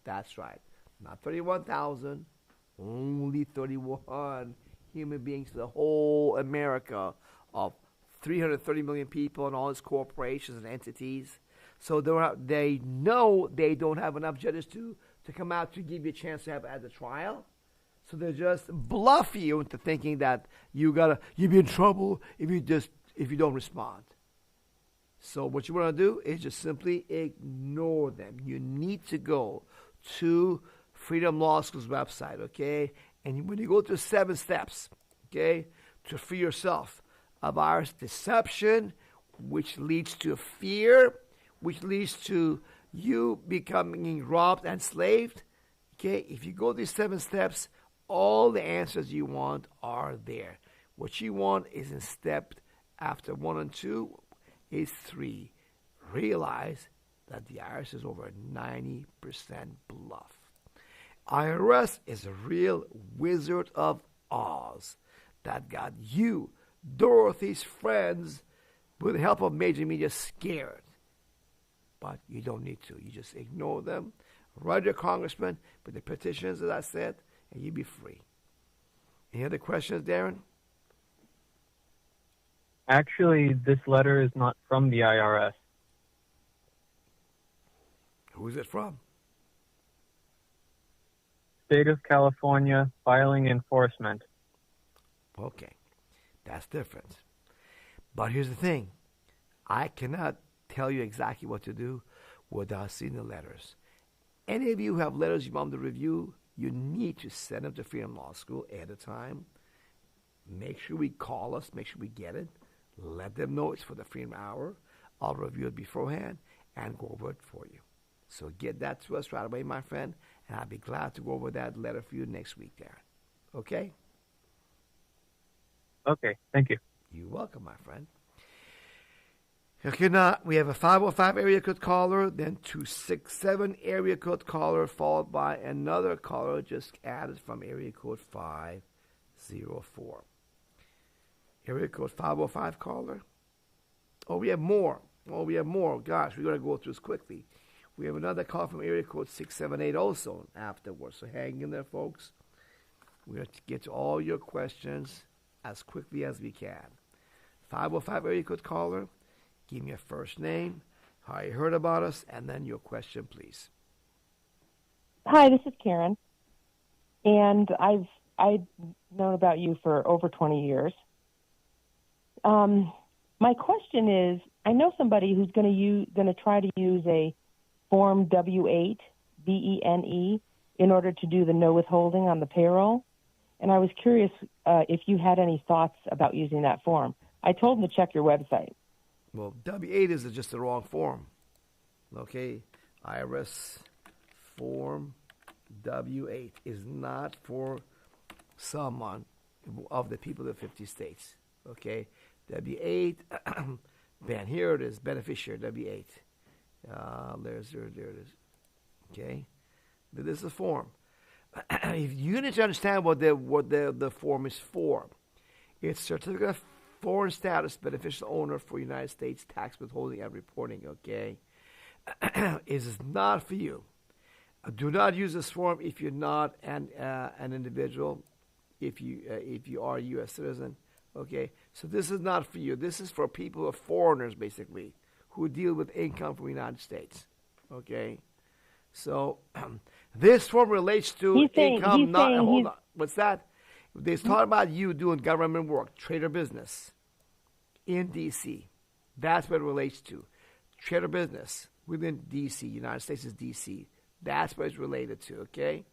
That's right. Not 31,000, only 31 human beings for the whole America of 330 million people and all its corporations and entities. So they know they don't have enough judges to come out to give you a chance to have at the trial. So they just bluff you into thinking that you'll be in trouble if you don't respond. So what you want to do is just simply ignore them. You need to go to Freedom Law School's website, okay? And when you go to 7 steps, okay, to free yourself of our deception, which leads to fear, which leads to you becoming robbed and enslaved, okay? If you go these 7 steps, all the answers you want are there. What you want is in step after 1 and 2 is 3. Realize that the IRS is over 90% bluff. IRS is a real Wizard of Oz that got you, Dorothy's friends, with the help of major media, scared. But you don't need to. You just ignore them. Write your congressman with the petitions, as I said, and you'll be free. Any other questions, Darren? Actually, this letter is not from the IRS. Who is it from? State of California Filing Enforcement. Okay, that's different. But here's the thing. I cannot tell you exactly what to do without seeing the letters. Any of you who have letters you want to review, you need to send them to Freedom Law School at a time. Make sure we call us. Make sure we get it. Let them know it's for the Freedom Hour. I'll review it beforehand and go over it for you. So get that to us right away, my friend, and I'll be glad to go over that letter for you next week, Darren. Okay? Okay, thank you. You're welcome, my friend. Okay, now we have a 505 area code caller, then 267 area code caller, followed by another caller just added from area code 504. Area code 505 caller. Oh, we have more. Gosh, we're going to go through this quickly. We have another call from area code 678 also afterwards. So hang in there, folks. We're going to get to all your questions as quickly as we can. 505 area code caller. Give me your first name, how you heard about us, and then your question, please. Hi, this is Karen, and I've known about you for over 20 years. My question is, I know somebody who's going to try to use a Form W-8, B-E-N-E, in order to do the no withholding on the payroll, and I was curious if you had any thoughts about using that form. I told him to check your website. Well, W-8 is just the wrong form. Okay? IRS Form W-8 is not for someone of the people of the 50 states. Okay? W-8, Ben, here it is, beneficiary, W-8. There it is. Okay? But this is a form. If you need to understand what the form is for, it's Certificate of Foreign Status Beneficial Owner for United States Tax Withholding and Reporting, okay? It is not for you. Do not use this form if you're not an individual, if you are a U.S. citizen, okay? So this is not for you. This is for people who are foreigners, basically, who deal with income from the United States, okay? So this form relates to income, hold on. What's that? They're talking about you doing government work, trade or business in D.C. That's what it relates to. Trade or business within D.C. United States is D.C. That's what it's related to, okay?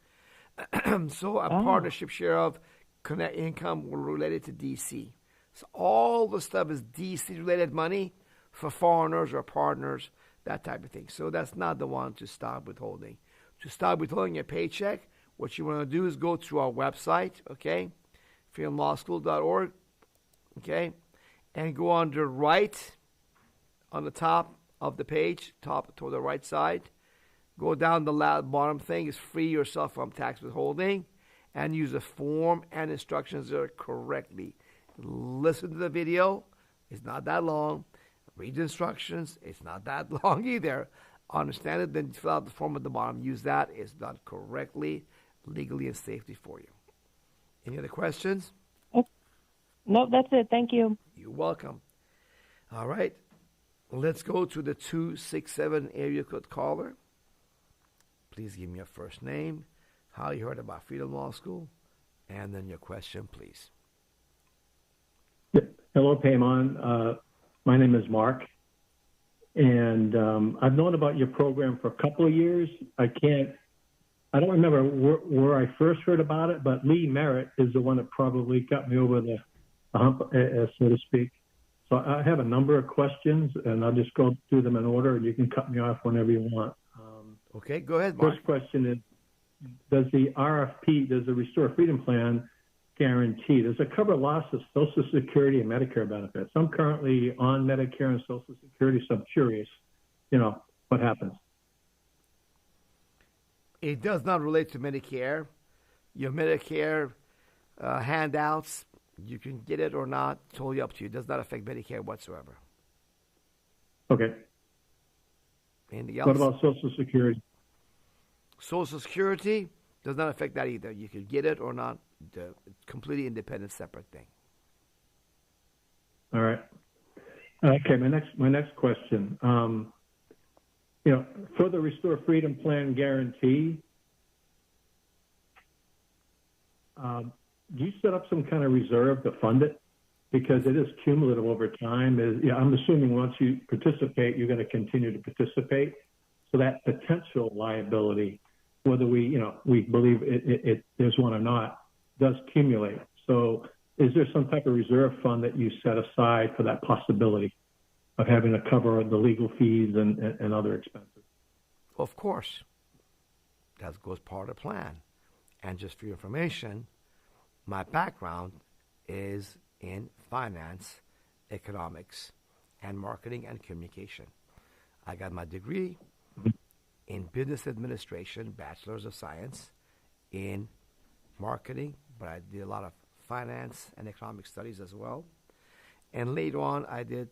So a partnership share of connect income related to D.C. So all the stuff is D.C.-related money for foreigners or partners, that type of thing. So that's not the one to stop withholding. To stop withholding your paycheck, what you want to do is go to our website, okay, freedomlawschool.org, okay, and go under right on the top of the page, top to the right side. Go down the bottom thing is free yourself from tax withholding, and use the form and instructions there correctly. Listen to the video. It's not that long. Read the instructions. It's not that long either. Understand it, then fill out the form at the bottom. Use that. It's done correctly, legally, and safely for you. Any other questions? No, that's it. Thank you. You're welcome. All right. Let's go to the 267 area code caller. Please give me your first name, how you heard about Freedom Law School, and then your question, please. Hello, Peymon. My name is Mark, and I've known about your program for a couple of years. I don't remember where I first heard about it, but Lee Merritt is the one that probably got me over the hump, so to speak. So I have a number of questions, and I'll just go through them in order, and you can cut me off whenever you want. Okay, go ahead, Mark. First question is, does the RFP, does the Restore Freedom Plan guarantee, does it cover loss of Social Security and Medicare benefits? I'm currently on Medicare and Social Security, so I'm curious, what happens? It does not relate to Medicare. Your Medicare handouts, you can get it or not, totally up to you. It does not affect Medicare whatsoever. Okay. Anything else? What about Social Security? Social Security does not affect that either. You can get it or not. The completely independent, separate thing. All right. Okay. My next question. For the Restore Freedom Plan guarantee, do you set up some kind of reserve to fund it? Because it is cumulative over time. I'm assuming once you participate, you're going to continue to participate. So that potential liability, whether we believe there's one or not, does accumulate. So is there some type of reserve fund that you set aside for that possibility of having to cover the legal fees and other expenses? Of course. That goes part of the plan. And just for your information, my background is in finance, economics, and marketing and communication. I got my degree in business administration, bachelor's of science, in marketing, but I did a lot of finance and economic studies as well. And later on, I did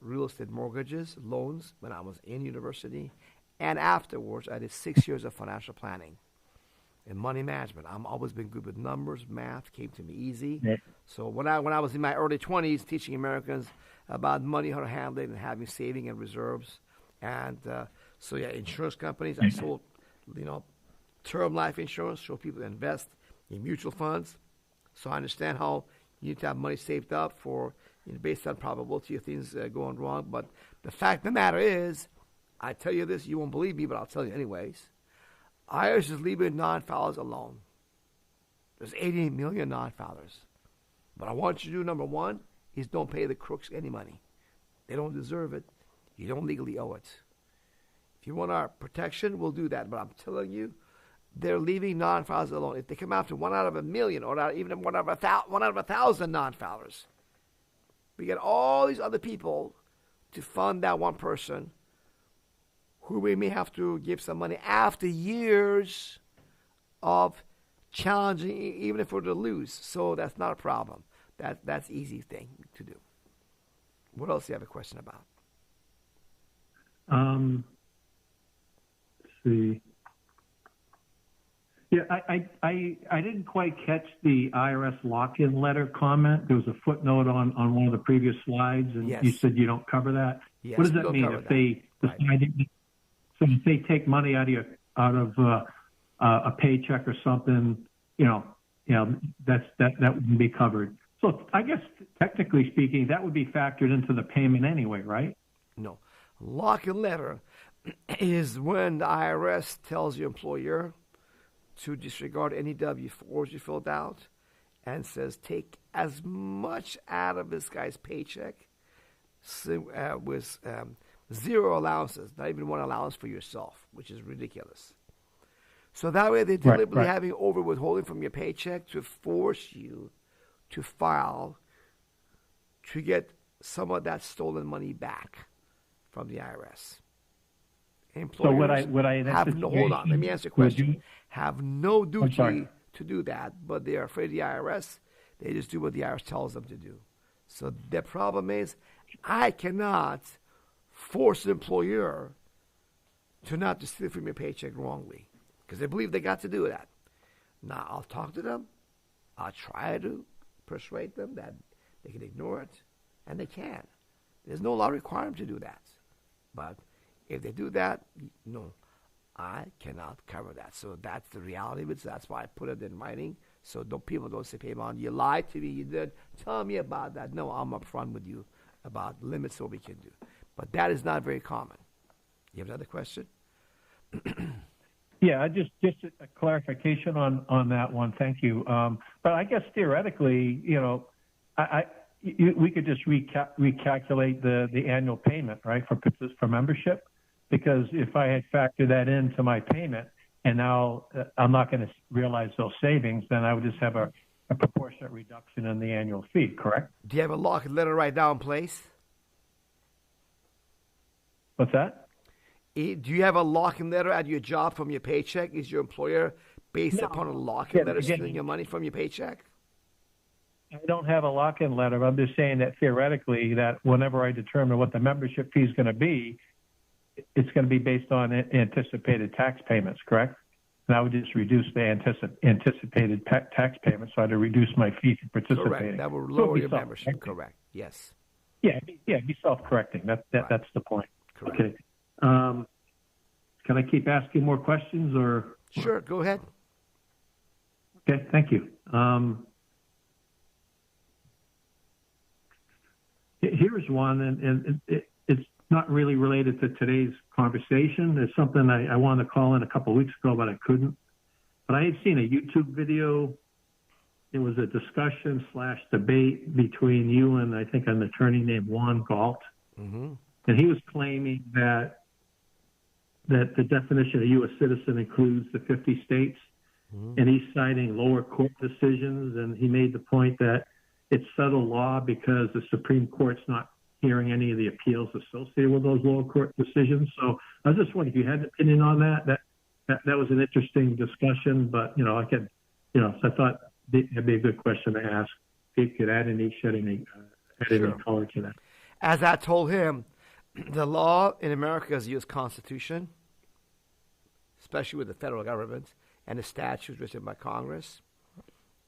real estate mortgages, loans when I was in university. And afterwards, I did 6 years of financial planning and money management. I've always been good with numbers. Math came to me easy. Yeah. So when I was in my early 20s, teaching Americans about money, how to handle it, and having saving and reserves. And insurance companies. I sold, term life insurance, show people to invest in mutual funds. So I understand how you need to have money saved up for, based on probability of things going wrong. But the fact of the matter is, I tell you this, you won't believe me, but I'll tell you anyways. IRS is leaving non-filers alone. There's 80 million non-filers. What I want you to do, number one, is don't pay the crooks any money. They don't deserve it. You don't legally owe it. If you want our protection, we'll do that. But I'm telling you, they're leaving non-filers alone. If they come after 1 out of 1,000,000 or not even 1 out of 1,000 non-filers, we get all these other people to fund that one person who we may have to give some money after years of challenging, even if we're to lose. So that's not a problem. That's easy thing to do. What else do you have a question about? Let's see. Yeah, I didn't quite catch the IRS lock-in letter comment. There was a footnote on one of the previous slides, and you said you don't cover that. Yes, what does that mean if they decide? So if they take money out of a paycheck or something, that wouldn't be covered. So I guess technically speaking, that would be factored into the payment anyway, right? No, lock-in letter is when the IRS tells your employer to disregard any W-4s you filled out and says take as much out of this guy's paycheck with zero allowances, not even one allowance for yourself, which is ridiculous. So that way they're deliberately having over withholding from your paycheck to force you to file to get some of that stolen money back from the IRS. Employers so would I have no, hold on, let me answer your question. Have no duty to do that, but they are afraid of the IRS. They just do what the IRS tells them to do. So the problem is, I cannot force an employer to not to steal from your paycheck wrongly, because they believe they got to do that. Now, I'll talk to them. I'll try to persuade them that they can ignore it, and they can. There's no law requiring them to do that. But if they do that, no, I cannot cover that. So that's the reality of it. So that's why I put it in writing. So people don't say, Peymon, you lied to me. You did. Tell me about that. No, I'm upfront with you about limits what we can do. But that is not very common. You have another question? Yeah, just a clarification on that one. Thank you. But I guess theoretically, we could just recalculate the annual payment, right, for membership, because if I had factored that into my payment and now I'm not going to realize those savings, then I would just have a proportionate reduction in the annual fee, correct? Do you have a lock and letter right now in place? What's that? Do you have a lock-in letter at your job from your paycheck? Is your employer based upon a lock-in letter stealing your money from your paycheck? I don't have a lock-in letter. I'm just saying that theoretically, that whenever I determine what the membership fee is going to be, it's going to be based on anticipated tax payments, correct? And I would just reduce the anticipated tax payments, so I'd reduce my fee for participating. Correct. That will lower your membership. Correct. Yes. Yeah, be self-correcting. That's the point. Correct. Okay. Can I keep asking more questions, or? Sure, go ahead. Okay, thank you. Here's one, and it's not really related to today's conversation. It's something I wanted to call in a couple of weeks ago, but I couldn't. But I had seen a YouTube video. It was a discussion / debate between you and I think an attorney named Juan Galt. Mm-hmm. And he was claiming that the definition of U.S. citizen includes the 50 states, and he's citing lower court decisions, and he made the point that it's settled law because the Supreme Court's not hearing any of the appeals associated with those lower court decisions. So I was just wondering if you had an opinion on that. That was an interesting discussion, but so I thought that'd be a good question to ask. If you could add any color to that. As I told him, the law in America is the U.S. Constitution, especially with the federal government, and the statutes written by Congress,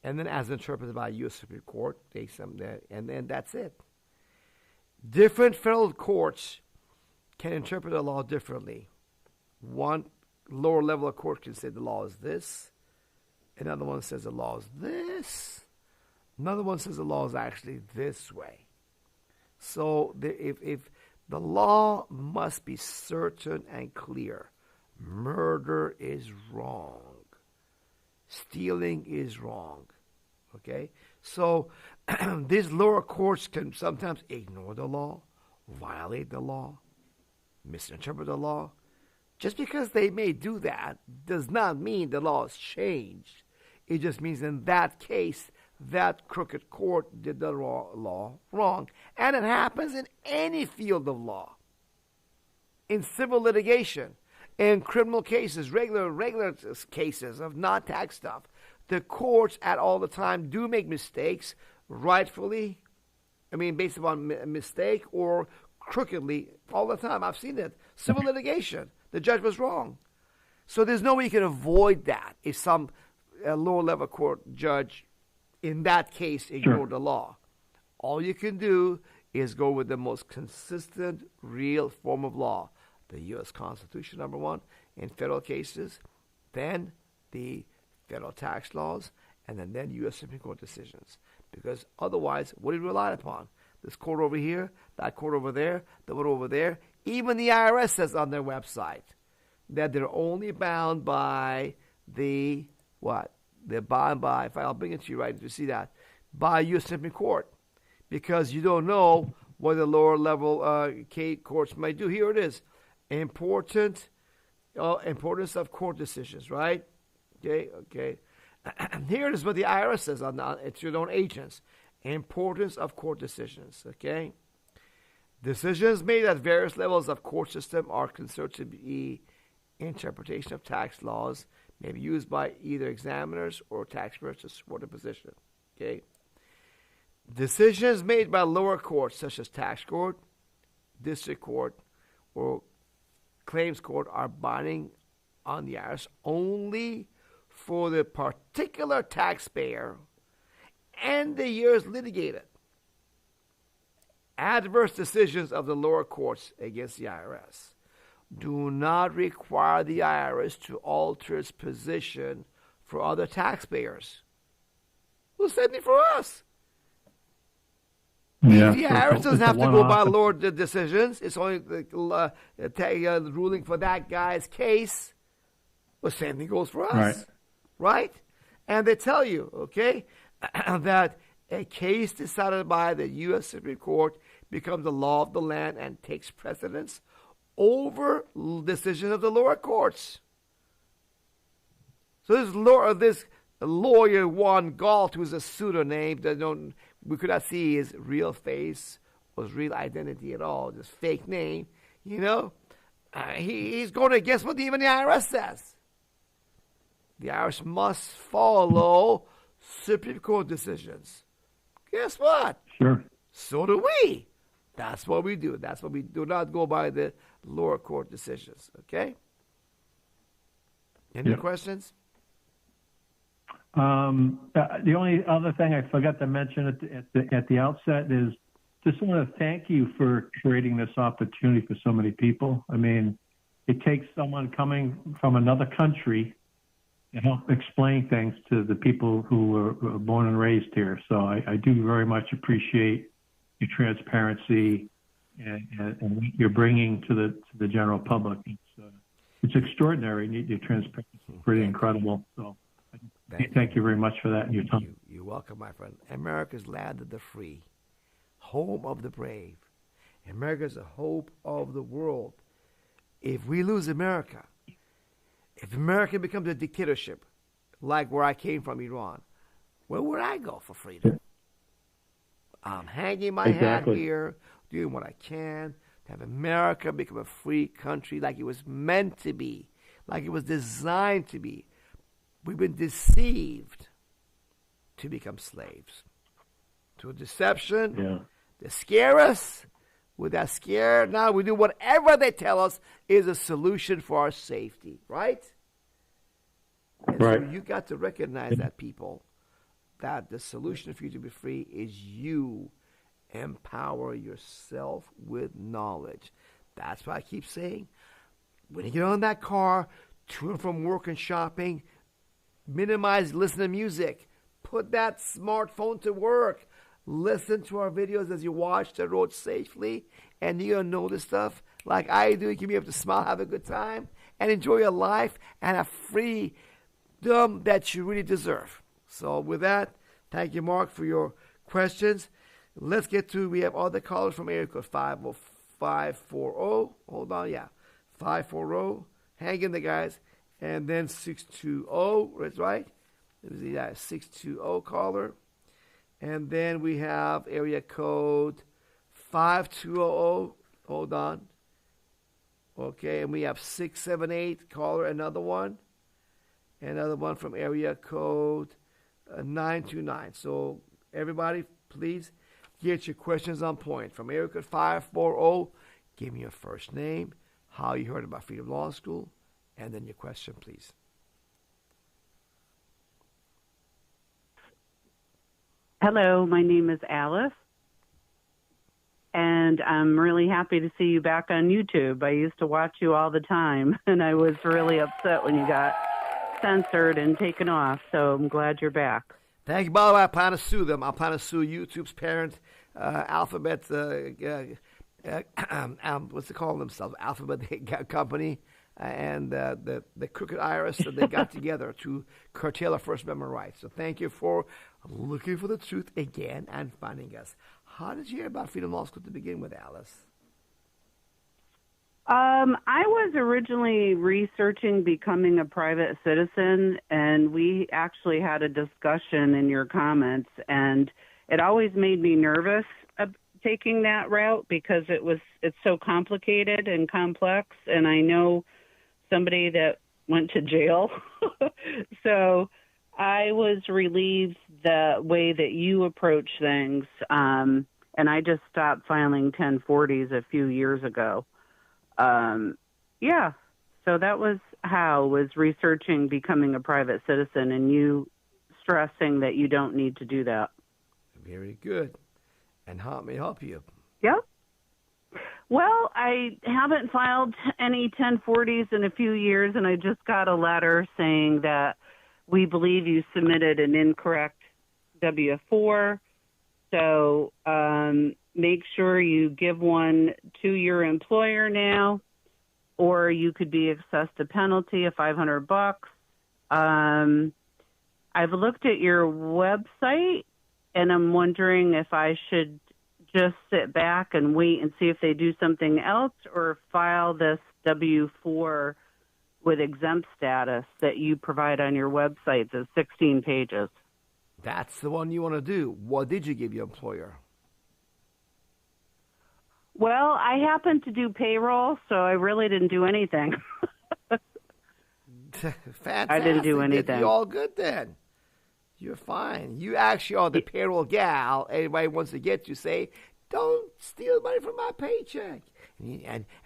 and then as interpreted by the U.S. Supreme Court, and then that's it. Different federal courts can interpret the law differently. One lower level of court can say the law is this, another one says the law is this, another one says the law is actually this way. So if the law must be certain and clear. Murder is wrong. Stealing is wrong. Okay? So these lower courts can sometimes ignore the law, violate the law, misinterpret the law. Just because they may do that does not mean the law has changed. It just means in that case, that crooked court did the law wrong. And it happens in any field of law. In civil litigation, in criminal cases, regular cases of non-tax stuff, the courts at all the time do make mistakes, rightfully, based upon a mistake, or crookedly, all the time. I've seen it. Civil litigation, the judge was wrong. So there's no way you can avoid that if some lower level court judge in that case ignored the law. All you can do is go with the most consistent, real form of law. The U.S. Constitution, number one, in federal cases, then the federal tax laws, and then U.S. Supreme Court decisions. Because otherwise, what do you rely upon? This court over here, that court over there, the one over there. Even the IRS says on their website that they're only bound by the what? They're bound by, if I'll bring it to you right, if you see that, by U.S. Supreme Court. Because you don't know what the lower level courts might do. Here it is. Importance of court decisions, right? Okay. Here it is what the IRS says on it's your own agents. Importance of court decisions, okay? Decisions made at various levels of court system are considered to be interpretation of tax laws may be used by either examiners or taxpayers to support a position. Okay. Decisions made by lower courts, such as tax court, district court, or claims court, are binding on the IRS only for the particular taxpayer and the years litigated. Adverse decisions of the lower courts against the IRS do not require the IRS to alter its position for other taxpayers. Well, same thing for us. Yeah, The IRS doesn't have to go by lower decisions. It's only the ruling for that guy's case. Well, same thing goes for us. Right? And they tell you, okay, that a case decided by the U.S. Supreme Court becomes the law of the land and takes precedence over decision of the lower courts. So this lawyer Juan Galt, who's a pseudonym that we could not see his real face or his real identity at all, just fake name, he's going against what even the IRS says. The IRS must follow Supreme Court decisions. Guess what? Sure. So do we. That's what we do. That's what we do not go by the lower court decisions. Okay? Any questions? The only other thing I forgot to mention at the outset is just want to thank you for creating this opportunity for so many people. I mean, it takes someone coming from another country to help explain things to the people who were born and raised here. So I do very much appreciate your transparency and what you're bringing to the general public. It's extraordinary. Your transparency is pretty incredible. So thank you very much for that and your time. You're welcome, my friend. America's land of the free, home of the brave. America's the hope of the world. If we lose America, if America becomes a dictatorship, like where I came from, Iran, where would I go for freedom? I'm hanging my hat here, doing what I can to have America become a free country like it was meant to be, like it was designed to be. We've been deceived to become slaves to a deception. Yeah. They scare us. With that scare, now we do whatever they tell us is a solution for our safety, right? And right. So you got to recognize that, people, that the solution for you to be free is you empower yourself with knowledge. That's why I keep saying, when you get on that car, to and from work and shopping, minimize listening to music. Put that smartphone to work. Listen to our videos as you watch the road safely, and you're going to know this stuff like I do. You can be able to smile, have a good time, and enjoy your life and have freedom that you really deserve. So with that, thank you, Mark, for your questions. Let's get to, we have other callers from area code 540. Hold on, 540. Hang in there, guys. And then 620, that's right. Let me see that, 620 caller. And then we have area code 5200. Hold on. Okay, and we have 678 caller, another one. Another one from area code 929. So everybody, please get your questions on point. From area code 540, give me your first name, how you heard about Freedom Law School, and then your question, please. Hello, my name is Alice, and I'm really happy to see you back on YouTube. I used to watch you all the time, and I was really upset when you got censored and taken off, so I'm glad you're back. Thank you. By the way, I plan to sue them. I plan to sue YouTube's parent, Alphabet, what's they call themselves? Alphabet company, and the crooked IRS that they got together to curtail our First Amendment rights. So thank you for looking for the truth again and finding us. How did you hear about Freedom Law School to begin with, Alice? I was originally researching becoming a private citizen, and we actually had a discussion in your comments, and it always made me nervous taking that route because it's so complicated and complex, and I know somebody that went to jail So I was relieved the way that you approach things, and I just stopped filing 1040s a few years ago. Yeah, so that was was researching becoming a private citizen, and you stressing that you don't need to do that. Very good. And how may I help you? Yep. Well, I haven't filed any 1040s in a few years, and I just got a letter saying that we believe you submitted an incorrect W-4. So make sure you give one to your employer now, or you could be assessed a penalty of $500. I've looked at your website, and I'm wondering if I should just sit back and wait and see if they do something else, or file this W-4 with exempt status that you provide on your website. It's 16 pages. That's the one you want to do. What did you give your employer? Well, I happen to do payroll, so I really didn't do anything. Fantastic. I didn't do anything. You're all good then. You're fine. You actually are the payroll gal everybody wants to get you. Say, don't steal money from my paycheck.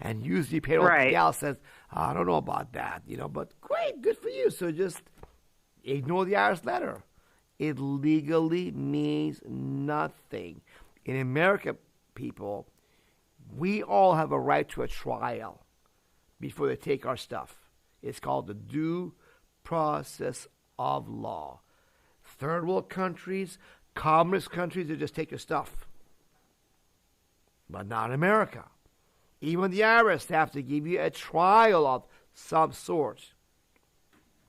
And usually payroll gal says, I don't know about that, but great, good for you. So just ignore the IRS letter. It legally means nothing. In America, people, we all have a right to a trial before they take our stuff. It's called the due process of law. Third world countries, communist countries, they just take your stuff. But not in America. Even the IRS have to give you a trial of some sort.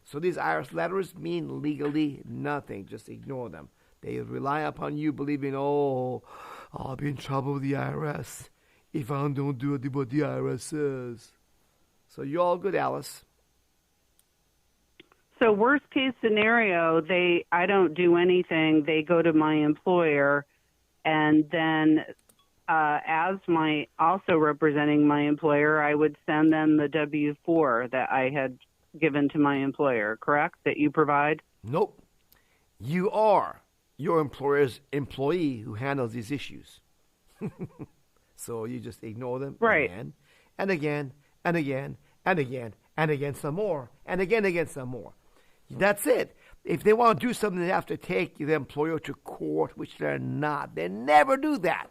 So these IRS letters mean legally nothing. Just ignore them. They rely upon you believing, I'll be in trouble with the IRS if I don't do what the IRS says. So you're all good, Alice. So worst case scenario, I don't do anything. They go to my employer, and then as also representing my employer, I would send them the W-4 that I had given to my employer, correct? That you provide? Nope. You are your employer's employee who handles these issues. So you just ignore them again and again and again and again and again some more and again some more. That's it. If they want to do something, they have to take the employer to court, which they're not. They never do that.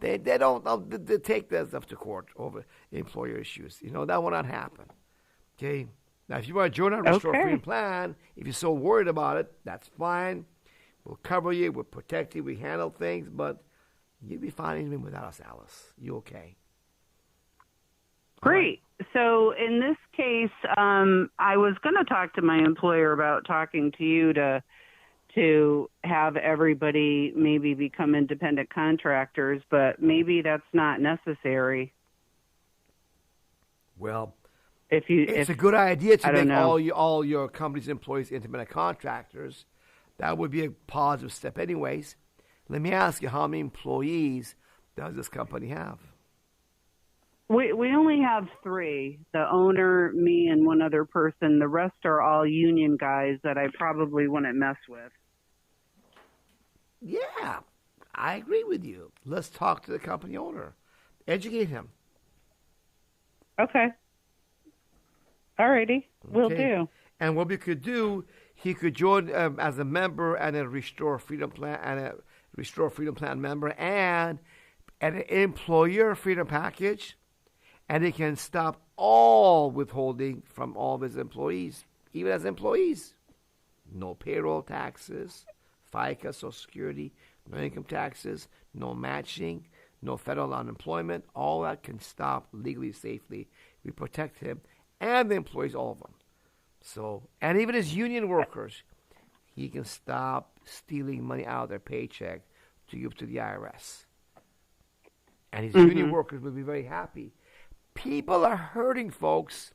They don't they take that stuff to court over employer issues. That will not happen. Okay? Now, if you want to join our Restore Freedom Plan, if you're so worried about it, that's fine. We'll cover you. We'll protect you. We handle things. But you'll be fine even without us, Alice. You okay? Great. So in this case, I was going to talk to my employer about talking to you to have everybody maybe become independent contractors, but maybe that's not necessary. Well, it's a good idea to make all your company's employees independent contractors. That would be a positive step anyways. Let me ask you, how many employees does this company have? We only have 3, the owner, me, and one other person. The rest are all union guys that I probably wouldn't mess with. Yeah, I agree with you. Let's talk to the company owner. Educate him. Okay. All righty. Will do. And what we could do, he could join as a member and a Restore Freedom Plan member and an employer freedom package. And he can stop all withholding from all of his employees, even as employees. No payroll taxes, FICA, Social Security, no income taxes, no matching, no federal unemployment. All that can stop legally, safely. We protect him and the employees, all of them. So, and even his union workers, he can stop stealing money out of their paycheck to give to the IRS. And his union workers will be very happy. People are hurting, folks.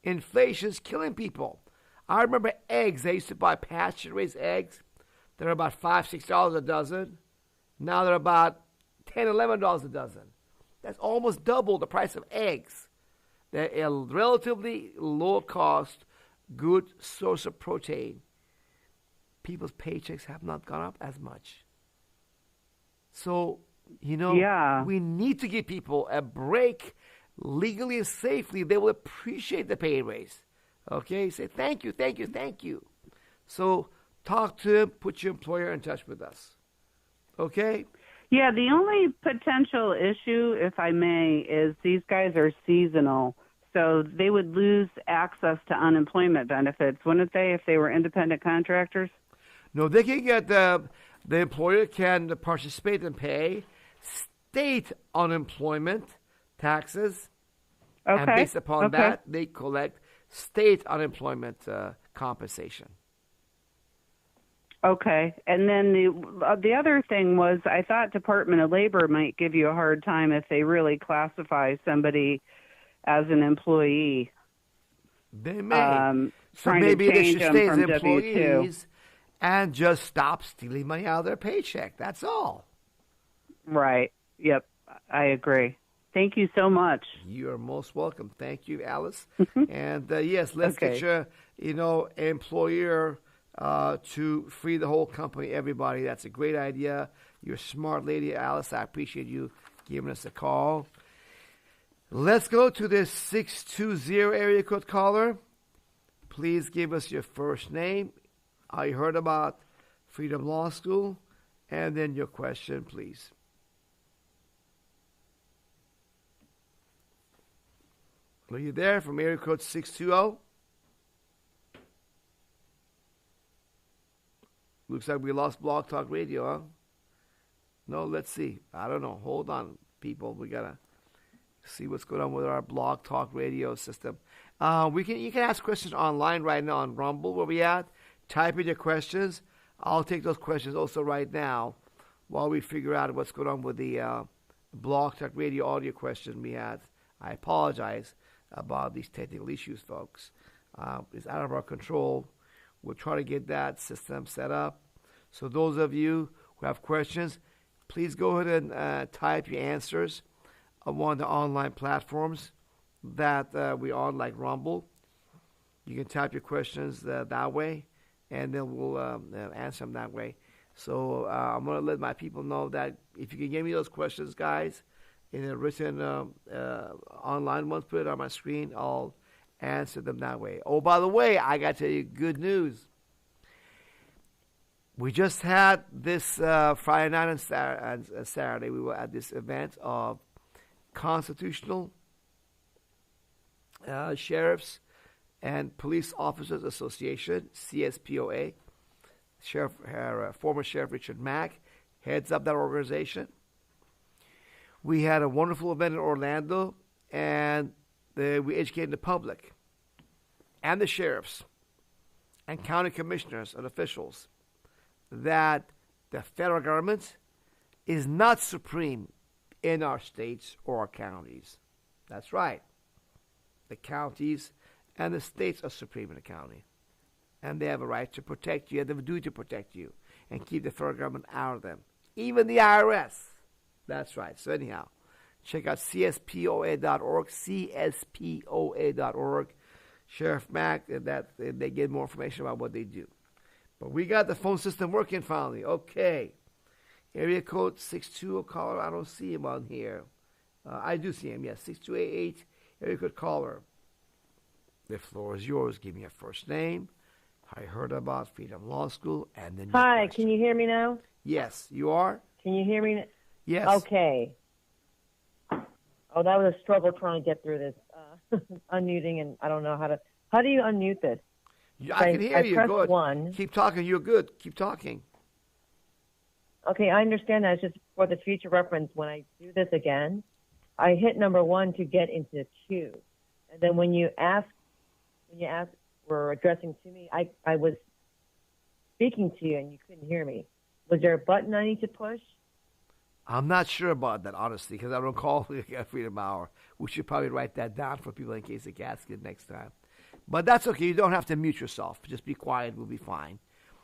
Inflation's killing people. I remember eggs. I used to buy pasture-raised eggs. They're about $5, $6 a dozen. Now they're about $10, $11 a dozen. That's almost double the price of eggs. They're a relatively low cost, good source of protein, people's paychecks have not gone up as much. So, we need to give people a break legally and safely. They will appreciate the pay raise. Okay? Say thank you, thank you, thank you. So talk to him, put your employer in touch with us. Okay? Yeah, the only potential issue, if I may, is these guys are seasonal. So they would lose access to unemployment benefits, wouldn't they, if they were independent contractors? No, they can get the employer can participate and pay state unemployment taxes. Okay. And based upon that, they collect state unemployment compensation. Okay. And then the other thing was I thought Department of Labor might give you a hard time if they really classify somebody as an employee. They may. So maybe they should stay as employees and just stop stealing money out of their paycheck. That's all. Right. Yep. I agree. Thank you so much. You are most welcome. Thank you, Alice. And yes, let's get your, employer to free the whole company, everybody. That's a great idea. You're a smart lady, Alice. I appreciate you giving us a call. Let's go to this 620 area code caller. Please give us your first name. I heard about Freedom Law School, and then your question, please. Are you there from area code 620? Looks like we lost Blog Talk Radio, huh? No, let's see. I don't know. Hold on, people. We got to see what's going on with our Blog Talk Radio system. You can ask questions online right now on Rumble, where we at. Type in your questions. I'll take those questions also right now while we figure out what's going on with the Blog Talk Radio audio question we had. I apologize about these technical issues, folks. It's out of our control. We'll try to get that system set up. So those of you who have questions, please go ahead and type your answers on one of the online platforms that we're on, like Rumble. You can type your questions that way, and then we'll answer them that way. So I'm going to let my people know that if you can give me those questions, guys, in a written online ones, put it on my screen, I'll answer them that way. Oh, by the way, I got to tell you good news. We just had this Friday night and Saturday, we were at this event of Constitutional Sheriffs and Police Officers Association, CSPOA. Former Sheriff Richard Mack heads up that organization. We had a wonderful event in Orlando, and we educated the public and the sheriffs and county commissioners and officials that the federal government is not supreme in our states or our counties. That's right. The counties and the states are supreme in the county. And they have a right to protect you, and they have a duty to protect you and keep the federal government out of them. Even the IRS. That's right. So anyhow, check out cspoa.org, cspoa.org. Sheriff Mack, they get more information about what they do. But we got the phone system working finally. Okay. Area code 620 caller. I don't see him on here. I do see him, yes. 6288, area code caller. The floor is yours. Give me your first name. I heard about Freedom Law School, and then Hi, can you hear me now? Yes, you are? Can you hear me? Yes. Okay. Oh, that was a struggle trying to get through this unmuting, and I don't know how to. How do you unmute this? I can hear you. Good. One. Keep talking. You're good. Keep talking. Okay, I understand that. It's just for the future reference. When I do this again, I hit number 1 to get into the queue, and then when you ask, were addressing to me, I was speaking to you and you couldn't hear me. Was there a button I need to push? I'm not sure about that, honestly, because I don't call it Freedom Hour. We should probably write that down for people in case they ask it next time. But that's okay. You don't have to mute yourself. Just be quiet. We'll be fine.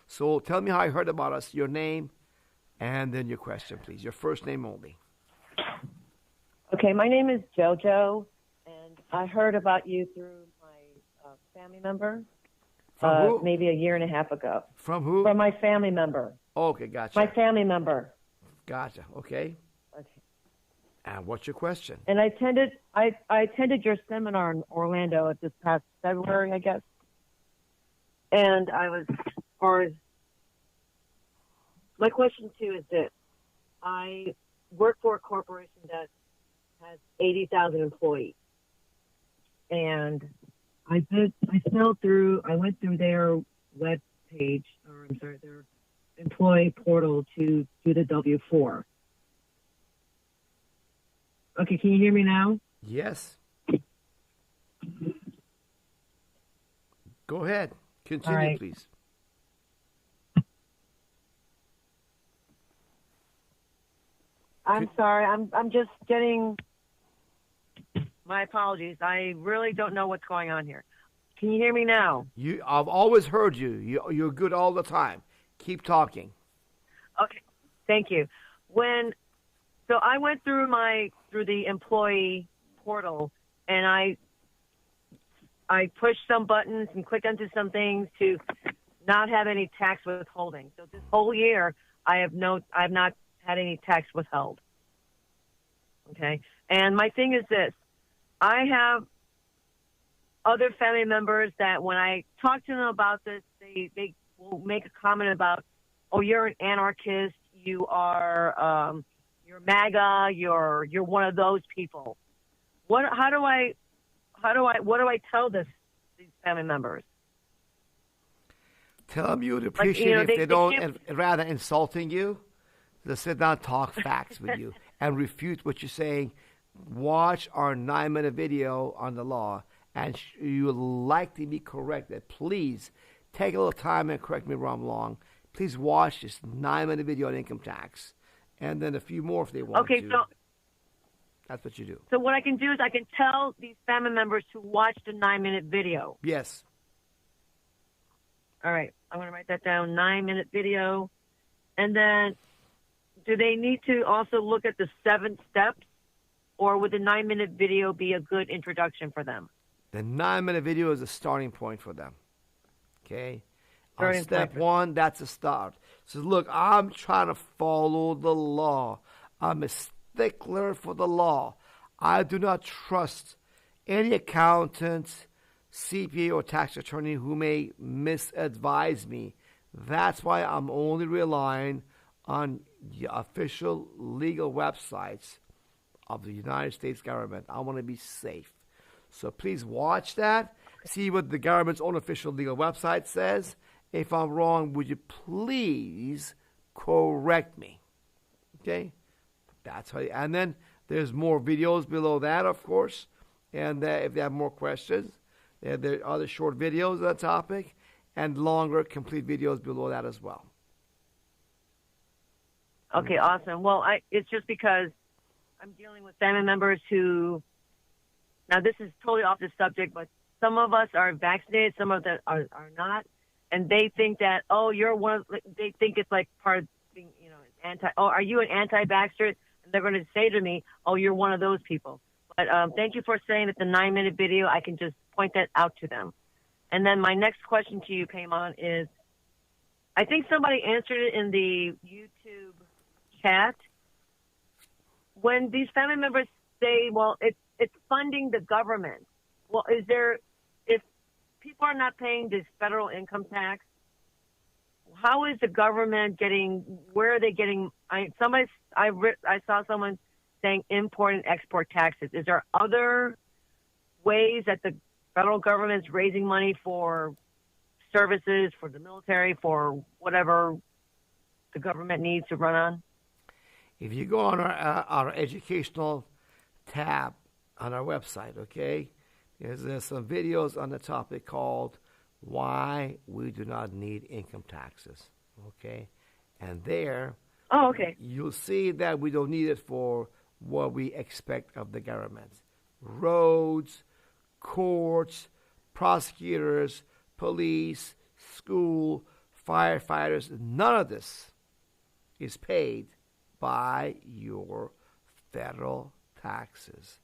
So tell me how you heard about us, your name, and then your question, please. Your first name only. Okay, my name is JoJo, and I heard about you through my family member. From who? maybe a year and a half ago. From who? From my family member. Okay, gotcha. My family member. Gotcha. Okay. Okay. And what's your question? And I attended your seminar in Orlando this past February, I guess. And my question too is this: I work for a corporation that has 80,000 employees, and I went through their web page, their employee portal to do the W-4. Okay, can you hear me now? Yes. Go ahead. Continue, right. please. I'm sorry. I'm just getting. My apologies. I really don't know what's going on here. Can you hear me now? I've always heard you. You're good all the time. Keep talking. Okay. Thank you. So I went through the employee portal, and I pushed some buttons and clicked onto some things to not have any tax withholding. So this whole year, I have not had any tax withheld. Okay. And my thing is this: I have other family members that when I talk to them about this, they will make a comment about, "Oh, you're an anarchist. You're MAGA. You're one of those people." What do I tell these family members? Tell them you would appreciate if they don't, rather insulting you, to sit down and talk facts with you and refute what you're saying. Watch our 9-minute video on the law, and you would like to be corrected. Please take a little time and correct me where I'm wrong. Please watch this 9-minute video on income tax, and then a few more if they want to. Okay, so that's what you do. So what I can do is I can tell these family members to watch the 9-minute video. Yes. All right. I'm going to write that down, 9-minute video. And then do they need to also look at the 7 steps, or would the 9-minute video be a good introduction for them? The 9-minute video is a starting point for them. Okay? On Starting step point. 1, that's a start. So look, I'm trying to follow the law. I'm a stickler for the law. I do not trust any accountant, CPA, or tax attorney who may misadvise me. That's why I'm only relying on the official legal websites of the United States government. I want to be safe. So please watch that. See what the government's own official legal website says. If I'm wrong, would you please correct me? Okay? That's how. And then there's more videos below that, of course. And if they have more questions, there are other short videos on that topic and longer, complete videos below that as well. Okay, awesome. Well, it's just because I'm dealing with family members who, now this is totally off the subject, but some of us are vaccinated, some of them are not. And they think that, oh, you're one of, they think it's like part of being, are you an anti-vaxxer? And they're going to say to me, oh, you're one of those people. But thank you for saying that the 9-minute video, I can just point that out to them. And then my next question to you, Peymon, is, I think somebody answered it in the YouTube chat. When these family members say, well, it's funding the government, well, if people are not paying this federal income tax, how is the government where are they getting, I saw someone saying import and export taxes. Is there other ways that the federal government's raising money for services, for the military, for whatever the government needs to run on? If you go on our educational tab on our website, okay, there's some videos on the topic called Why We Do Not Need Income Taxes, okay? And there, oh, okay, you'll see that we don't need it for what we expect of the government. Roads, courts, prosecutors, police, school, firefighters, none of this is paid by your federal taxes.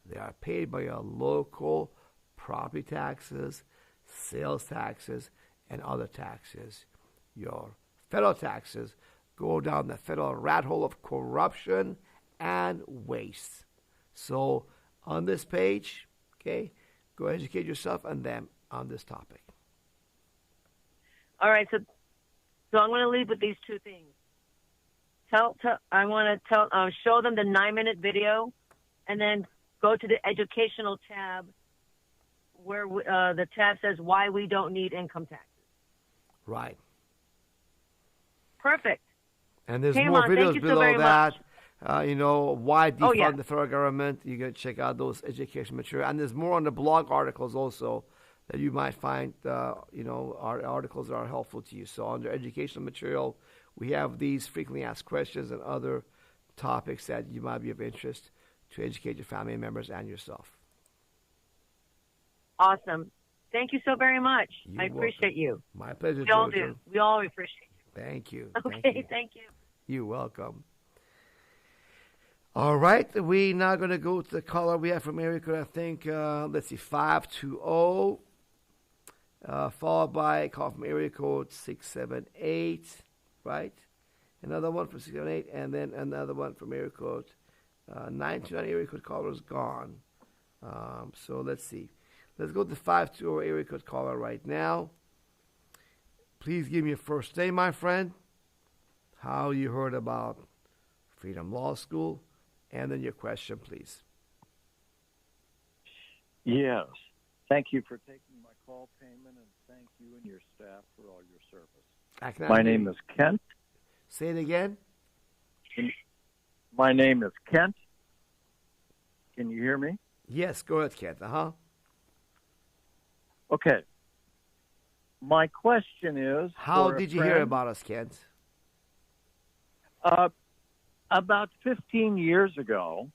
They are paid by your local property taxes, sales taxes, and other taxes. Your federal taxes go down the federal rat hole of corruption and waste. So on this page, okay, go educate yourself and them on this topic. All right, so I'm going to leave with these two things. I want to show them the 9-minute video, and then go to the educational tab where the tab says why we don't need income taxes. Right. Perfect. And there's Peymon, more videos thank you below so very that. much. Why defund yeah. the federal government. You can check out those education material. And there's more on the blog articles also that you might find, our articles that are helpful to you. So under educational material, we have these frequently asked questions and other topics that you might be of interest to educate your family members and yourself. Awesome. Thank you so very much. You're I appreciate you. My pleasure, We all Jojo. do. We all appreciate you. Thank you. Okay, thank you. You're welcome. All right, we're now going to go to the caller we have from area code, I think, 520, followed by a call from area code 678, right? Another one from 678, and then another one from area code 929. Area code caller is gone. So let's see. Let's go to the 520 area code caller right now. Please give me your first name, my friend, how you heard about Freedom Law School, and then your question, please. Yes. Thank you for taking my call, Peymon, and thank you and your staff for all your service. My name is Kent. Say it again. My name is Kent. Can you hear me? Yes, go ahead, Kent. Okay. My question is... How did you hear about us, Kent? About 15 years ago,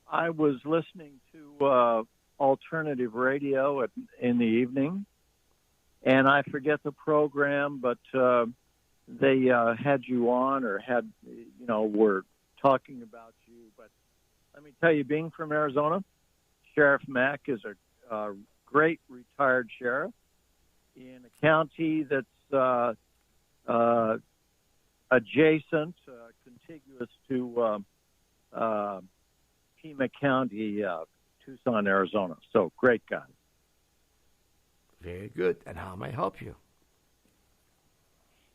I was listening to alternative radio in the evening, and I forget the program, but they had you on or were talking about you. But let me tell you, being from Arizona, Sheriff Mack is a great retired sheriff in a county that's adjacent, contiguous to Pima County, Tucson, Arizona. So, great guy. Very good. And how may I help you?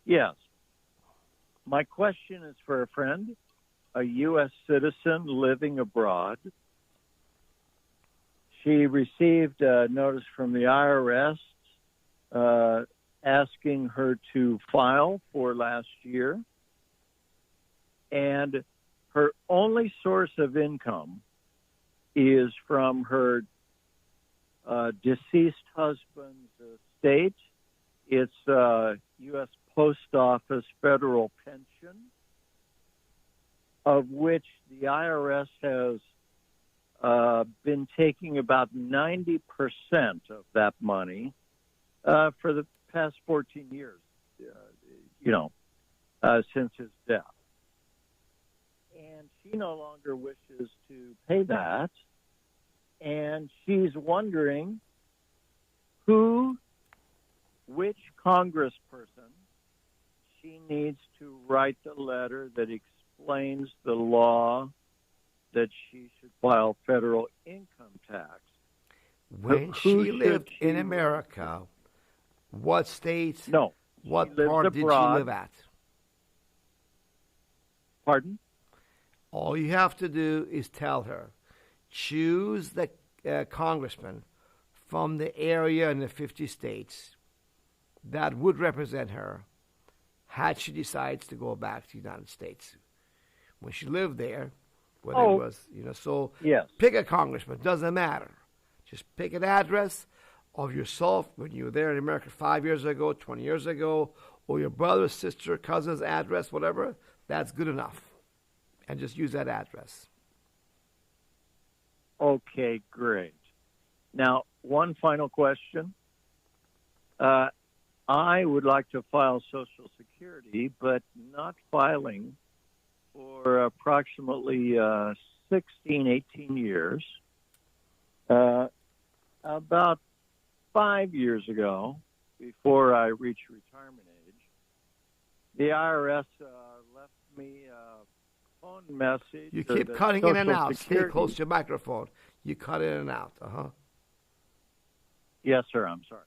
Yes. My question is for a friend, a U.S. citizen living abroad. She received a notice from the IRS asking her to file for last year. And her only source of income is from her deceased husband's estate. It's U.S. Post Office federal pension, of which the IRS has been taking about 90% of that money for the past 14 years, since his death. And she no longer wishes to pay that. And she's wondering which congressperson she needs to write the letter that explains the law that she should file federal income tax. When she lived in America, what state? No. What part did she live at? Pardon? All you have to do is tell her, choose the congressman from the area in the 50 states that would represent her had she decides to go back to the United States. When she lived there, whether it was, so yes. Pick a congressman, doesn't matter. Just pick an address of yourself when you were there in America 5 years ago, 20 years ago, or your brother, sister, cousin's address, whatever. That's good enough. And just use that address. Okay, great. Now, one final question. I would like to file Social Security, but not filing for approximately 16, 18 years. About 5 years ago, before I reach retirement age. The IRS left me a phone message. You keep cutting in and out. Stay close to your microphone. You cut in and out. Yes, sir. I'm sorry.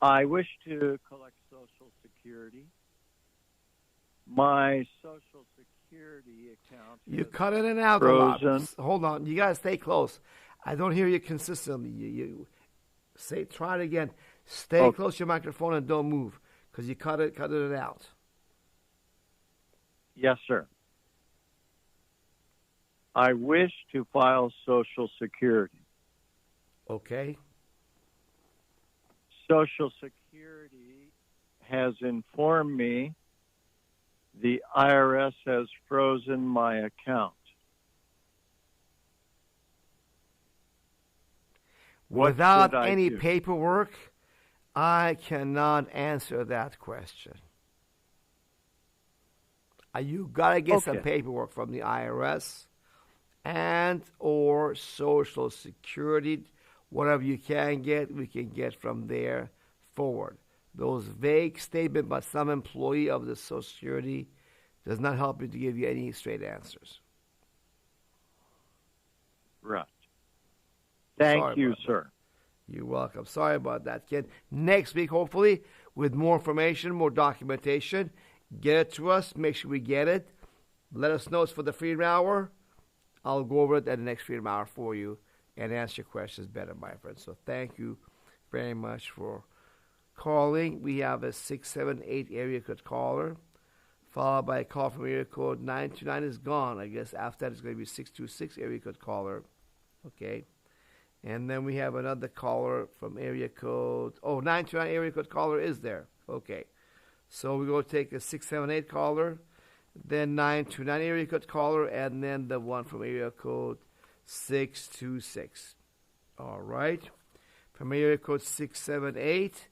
I wish to collect Social Security. My Social Security account. You cut in and out frozen. a lot. Hold on. You got to stay close. I don't hear you consistently. You say, try it again. Stay close to your microphone and don't move because you cut it out. Yes, sir. I wish to file Social Security. Okay. Social Security has informed me the IRS has frozen my account. Without any paperwork, I cannot answer that question. You got to get some paperwork from the IRS and or Social Security. Whatever you can get, we can get from there forward. Those vague statements by some employee of the Social Security does not help you to give you any straight answers. Right. Thank you, sir. You're welcome. Sorry about that, kid. Next week, hopefully, with more information, more documentation, get it to us. Make sure we get it. Let us know it's for the Freedom Hour. I'll go over it at the next Freedom Hour for you and answer your questions better, my friend. So thank you very much for calling. We have a 678 area code caller, followed by a call from area code 929 is gone. I guess after that it's going to be 626 area code caller. Okay. And then we have another caller from area code, 929 area code caller is there. Okay. So we're going to take a 678 caller, then 929 area code caller, and then the one from area code 626. All right. From area code 678,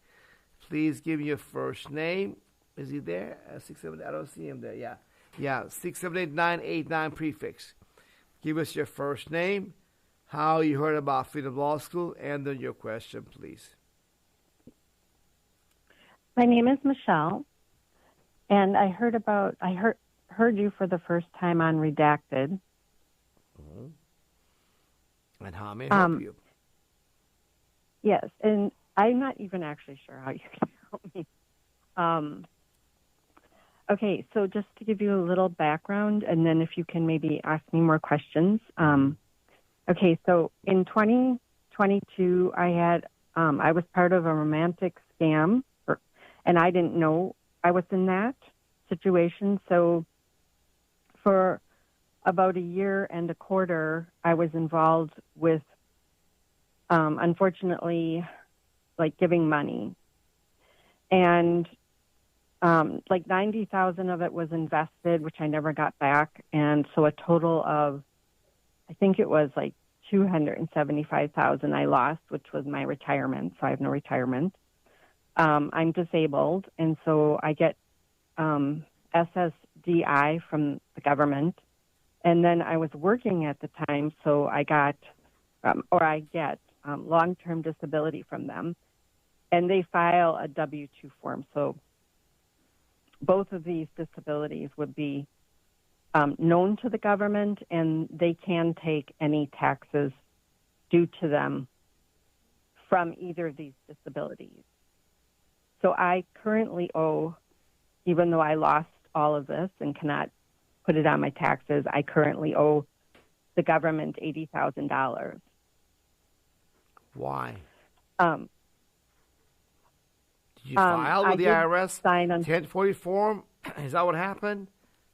please give me your first name. Is he there? 678, I don't see him there. Yeah. 678-989 prefix. Give us your first name, how you heard about Freedom Law School, and then your question, please. My name is Michelle, and I heard you for the first time on Redacted. Mm-hmm. And how may I help you? Yes, and I'm not even actually sure how you can help me. Okay, so just to give you a little background, and then if you can maybe ask me more questions. Okay, so in 2022, I was part of a romantic scam, and I didn't know I was in that situation. So for about a year and a quarter, I was involved with, unfortunately, like giving money. And like 90,000 of it was invested, which I never got back. And so a total of, I think it was like 275,000 I lost, which was my retirement. So I have no retirement. I'm disabled, and so I get SSDI from the government. And then I was working at the time, so I got, I get long-term disability from them. And they file a W-2 form. So both of these disabilities would be known to the government, and they can take any taxes due to them from either of these disabilities. So I currently owe, even though I lost all of this and cannot put it on my taxes, I currently owe the government $80,000. Why? Did you file with the IRS? Sign on 1040 form? Is that what happened?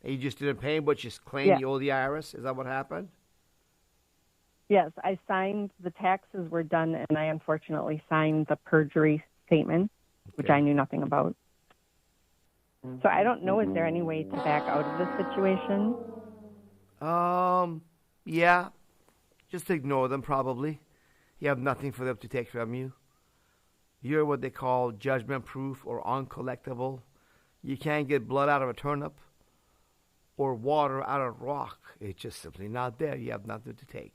And you just didn't pay, but just claimed you owe the IRS? Is that what happened? Yes, I signed, the taxes were done, and I unfortunately signed the perjury statement, which I knew nothing about. So I don't know, is there any way to back out of this situation? Yeah. Just ignore them, probably. You have nothing for them to take from you. You're what they call judgment proof or uncollectible. You can't get blood out of a turnip or water out of rock. It's just simply not there. You have nothing to take.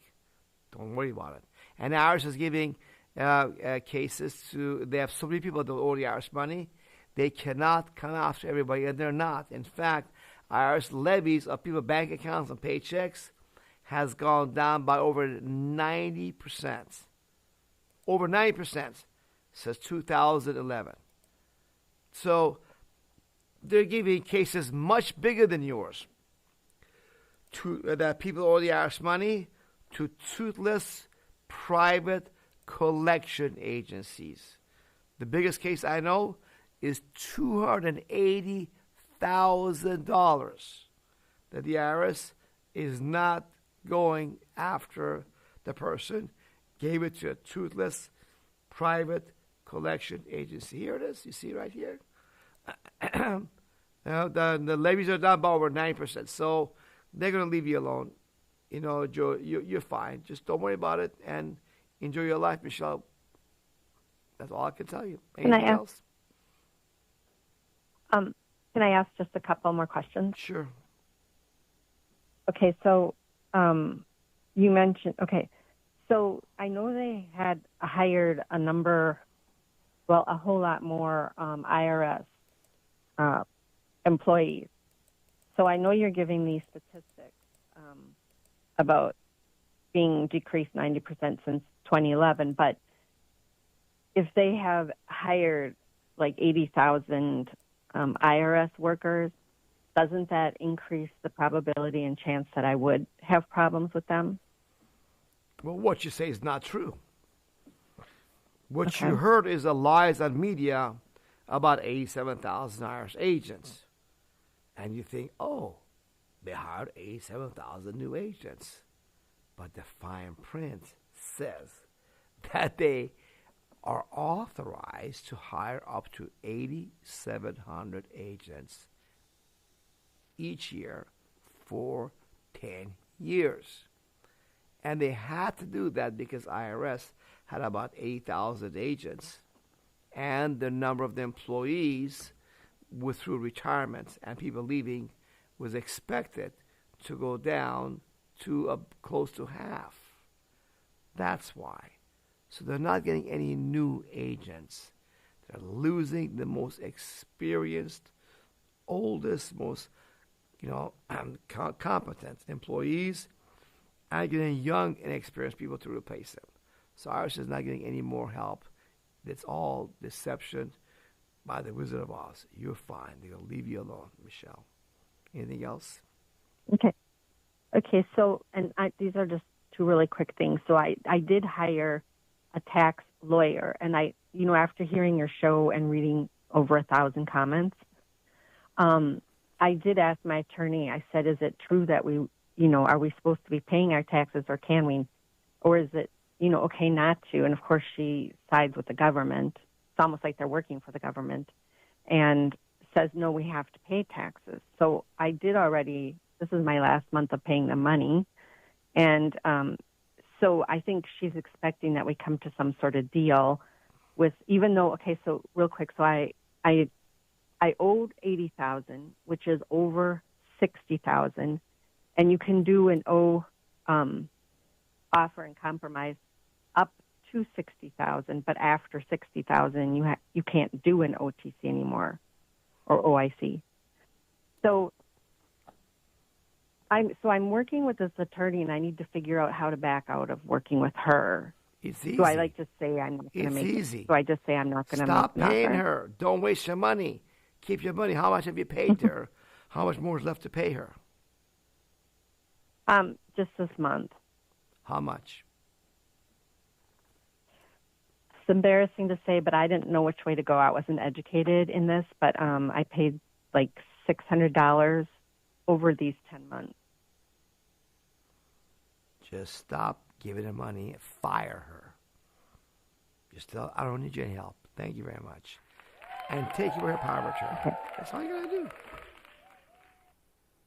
Don't worry about it. And ours is giving cases they have so many people that owe the IRS money, they cannot come after everybody, and they're not. In fact, IRS levies of people's bank accounts and paychecks has gone down by over 90%. Over 90% since 2011. So they're giving cases much bigger than yours that people owe the IRS money to toothless private collection agencies. The biggest case I know is $280,000 that the IRS is not going after the person, gave it to a toothless private collection agency. Here it is. You see right here. The levies are down by over 9%. So they're going to leave you alone. Joe, you're fine. Just don't worry about it and enjoy your life, Michelle. That's all I can tell you. Anything else? Can I ask just a couple more questions? Sure. Okay, so you mentioned, so I know they had hired a whole lot more IRS employees. So I know you're giving these statistics about being decreased 90% since 2011, but if they have hired like 80,000 IRS workers, doesn't that increase the probability and chance that I would have problems with them? Well, what you say is not true. What you heard is the lies on media about 87,000 IRS agents. And you think, oh, they hired 87,000 new agents. But the fine print says that they are authorized to hire up to 8,700 agents each year for 10 years. And they had to do that because IRS had about 8,000 agents, and the number of the employees through retirements and people leaving was expected to go down to close to half. That's why. So they're not getting any new agents. They're losing the most experienced, oldest, most competent employees and getting young and experienced people to replace them. So IRS is not getting any more help. It's all deception by the Wizard of Oz. You're fine. They're going to leave you alone, Michelle. Anything else? Okay, so, these are just two really quick things. So I did hire a tax lawyer, and after hearing your show and reading over 1,000 comments, I did ask my attorney, I said, is it true that are we supposed to be paying our taxes, or can we, or is it, okay not to? And of course she sides with the government. It's almost like they're working for the government, and says, no, we have to pay taxes. So I did already, this is my last month of paying them money. And so I think she's expecting that we come to some sort of deal with, even though, so real quick, so I owed 80,000, which is over 60,000, and you can do an offer and compromise up to 60,000, but after 60,000, you can't do an OTC anymore or OIC. So I'm working with this attorney, and I need to figure out how to back out of working with her. It's easy. So I like to say I'm not going to make easy. it. So I just say I'm not going to make it. Stop paying her. Don't waste your money. Keep your money. How much have you paid her? How much more is left to pay her? Just this month. How much? It's embarrassing to say, but I didn't know which way to go. I wasn't educated in this, but I paid like $600 over these 10 months. Just stop giving her money and fire her. Just tell her, I don't need your help. Thank you very much. And take her power of attorney. Okay. That's all you got to do.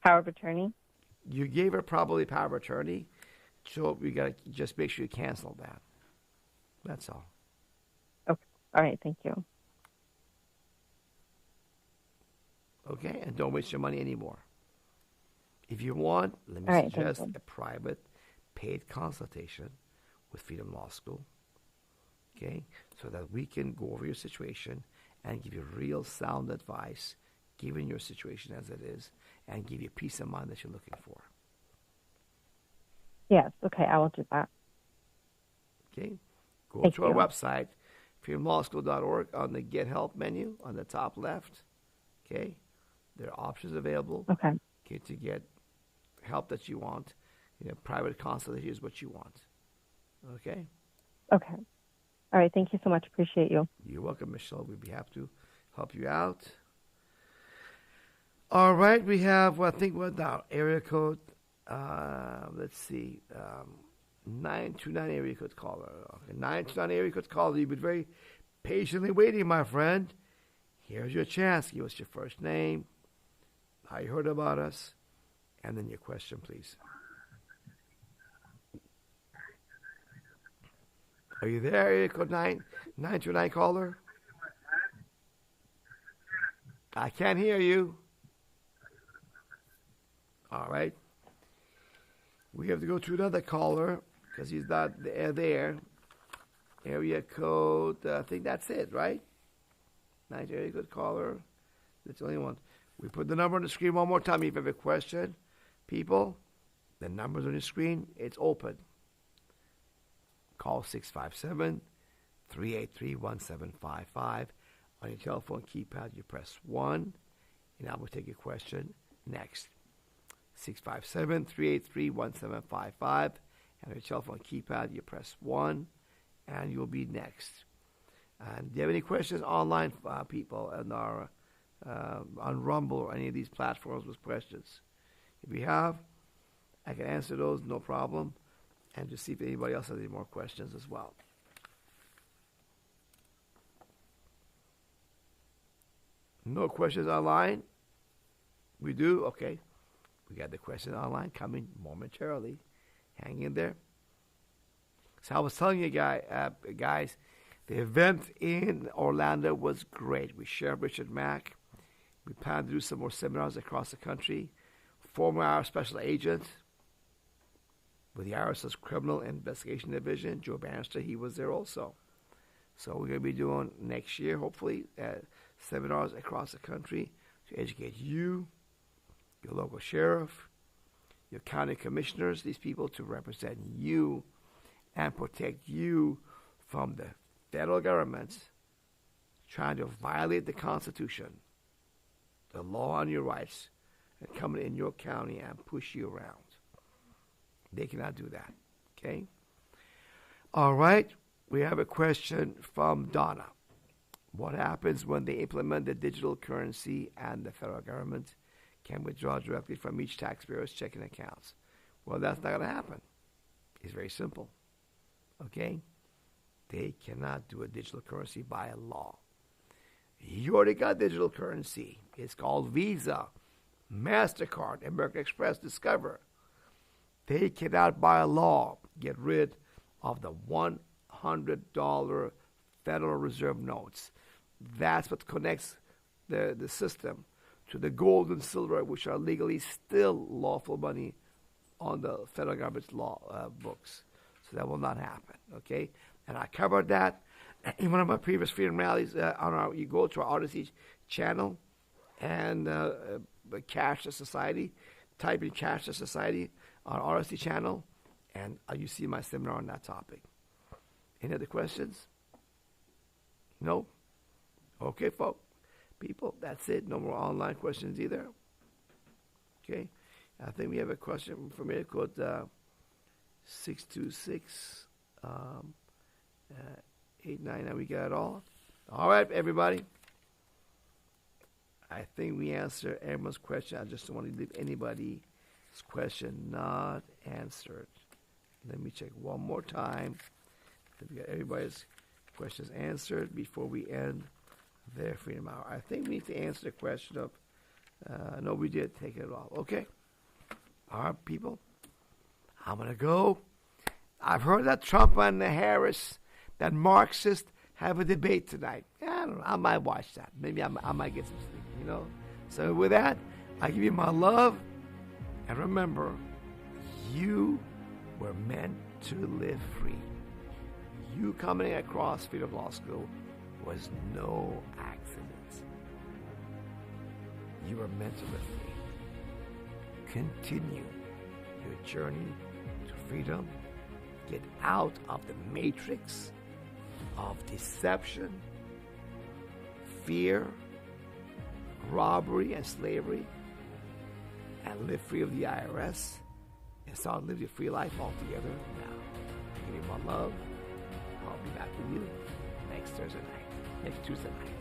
Power of attorney? You gave her probably power of attorney, so we got to just make sure you cancel that. That's all. Okay. All right. Thank you. Okay? And don't waste your money anymore. If you want, let me suggest a private paid consultation with Freedom Law School. okay, so that we can go over your situation and give you real sound advice, given your situation as it is, and give you peace of mind that you're looking for. Yes, okay, I will do that. Okay, go Thank to our you. website, freedomlawschool.org, on the Get Help menu on the top left. Okay, there are options available. Okay. Okay, to get help that you want. Private consultation is what you want. Okay. Okay. All right, thank you so much. Appreciate you. You're welcome, Michelle. We'd be happy to help you out. All right, we have, I think, what now? Area code, let's see, 929 area code caller. Okay, 929 area code caller. You've been very patiently waiting, my friend. Here's your chance. Give us your first name, how you heard about us, and then your question, please. Are you there, area code 929 caller? I can't hear you. All right. We have to go to another caller because he's not there. Area code, I think that's it, right? Nice area code caller. That's the only one. We put the number on the screen one more time. If you have a question, people, the number's on the screen. It's open. Call 657-383-1755. On your telephone keypad, you press 1, and I will take your question next. 657-383-1755. And on your telephone keypad, you press 1, and you'll be next. And do you have any questions online, people, and our on Rumble or any of these platforms with questions? If you have, I can answer those, no problem, and just see if anybody else has any more questions as well. No questions online? We do? Okay. We got the questions online coming momentarily. Hang in there. So I was telling you guys, the event in Orlando was great. We shared Richard Mack. We plan to do some more seminars across the country. Former IRS special agent with the IRS's Criminal Investigation Division, Joe Bannister, he was there also. So we're going to be doing next year, hopefully, seminars across the country to educate you, your local sheriff, your county commissioners, these people to represent you and protect you from the federal government trying to violate the Constitution, the law on your rights, and coming in your county and push you around. They cannot do that. Okay? All right. We have a question from Donna. What happens when they implement the digital currency and the federal government can withdraw directly from each taxpayer's checking accounts? Well, that's not going to happen. It's very simple. Okay? They cannot do a digital currency by a law. You already got digital currency. It's called Visa, MasterCard, American Express, Discover. They cannot, by law, get rid of the $100 Federal Reserve notes. That's what connects the system to the gold and silver, which are legally still lawful money on the federal government's law books. So that will not happen, okay? And I covered that in one of my previous Freedom Rallies. You go to our Odyssey channel and Cash to Society. Type in Cash to Society on our Odyssey channel, and you see my seminar on that topic. Any other questions? No? Okay, folks. People, that's it. No more online questions either. Okay. I think we have a question from here called 626 899. We got it all. All right, everybody. I think we answered everyone's question. I just don't want to leave anybody's question not answered. Let me check one more time. We got everybody's questions answered before we end their Freedom Hour. I think we need to answer the question of, no, we did take it all. Okay. All right, people. I'm going to go. I've heard that Trump and Harris, that Marxists, have a debate tonight. I don't know. I might watch that. Maybe I might get some sleep, you know. So with that, I give you my love. And remember, you were meant to live free. You coming across Freedom Law School was no accident. You were meant to live free. Continue your journey to freedom. Get out of the matrix of deception, fear, robbery, and slavery, and live free of the IRS, and start living your free life altogether now. Give you my love. I'll be back with you next Thursday night, next Tuesday night.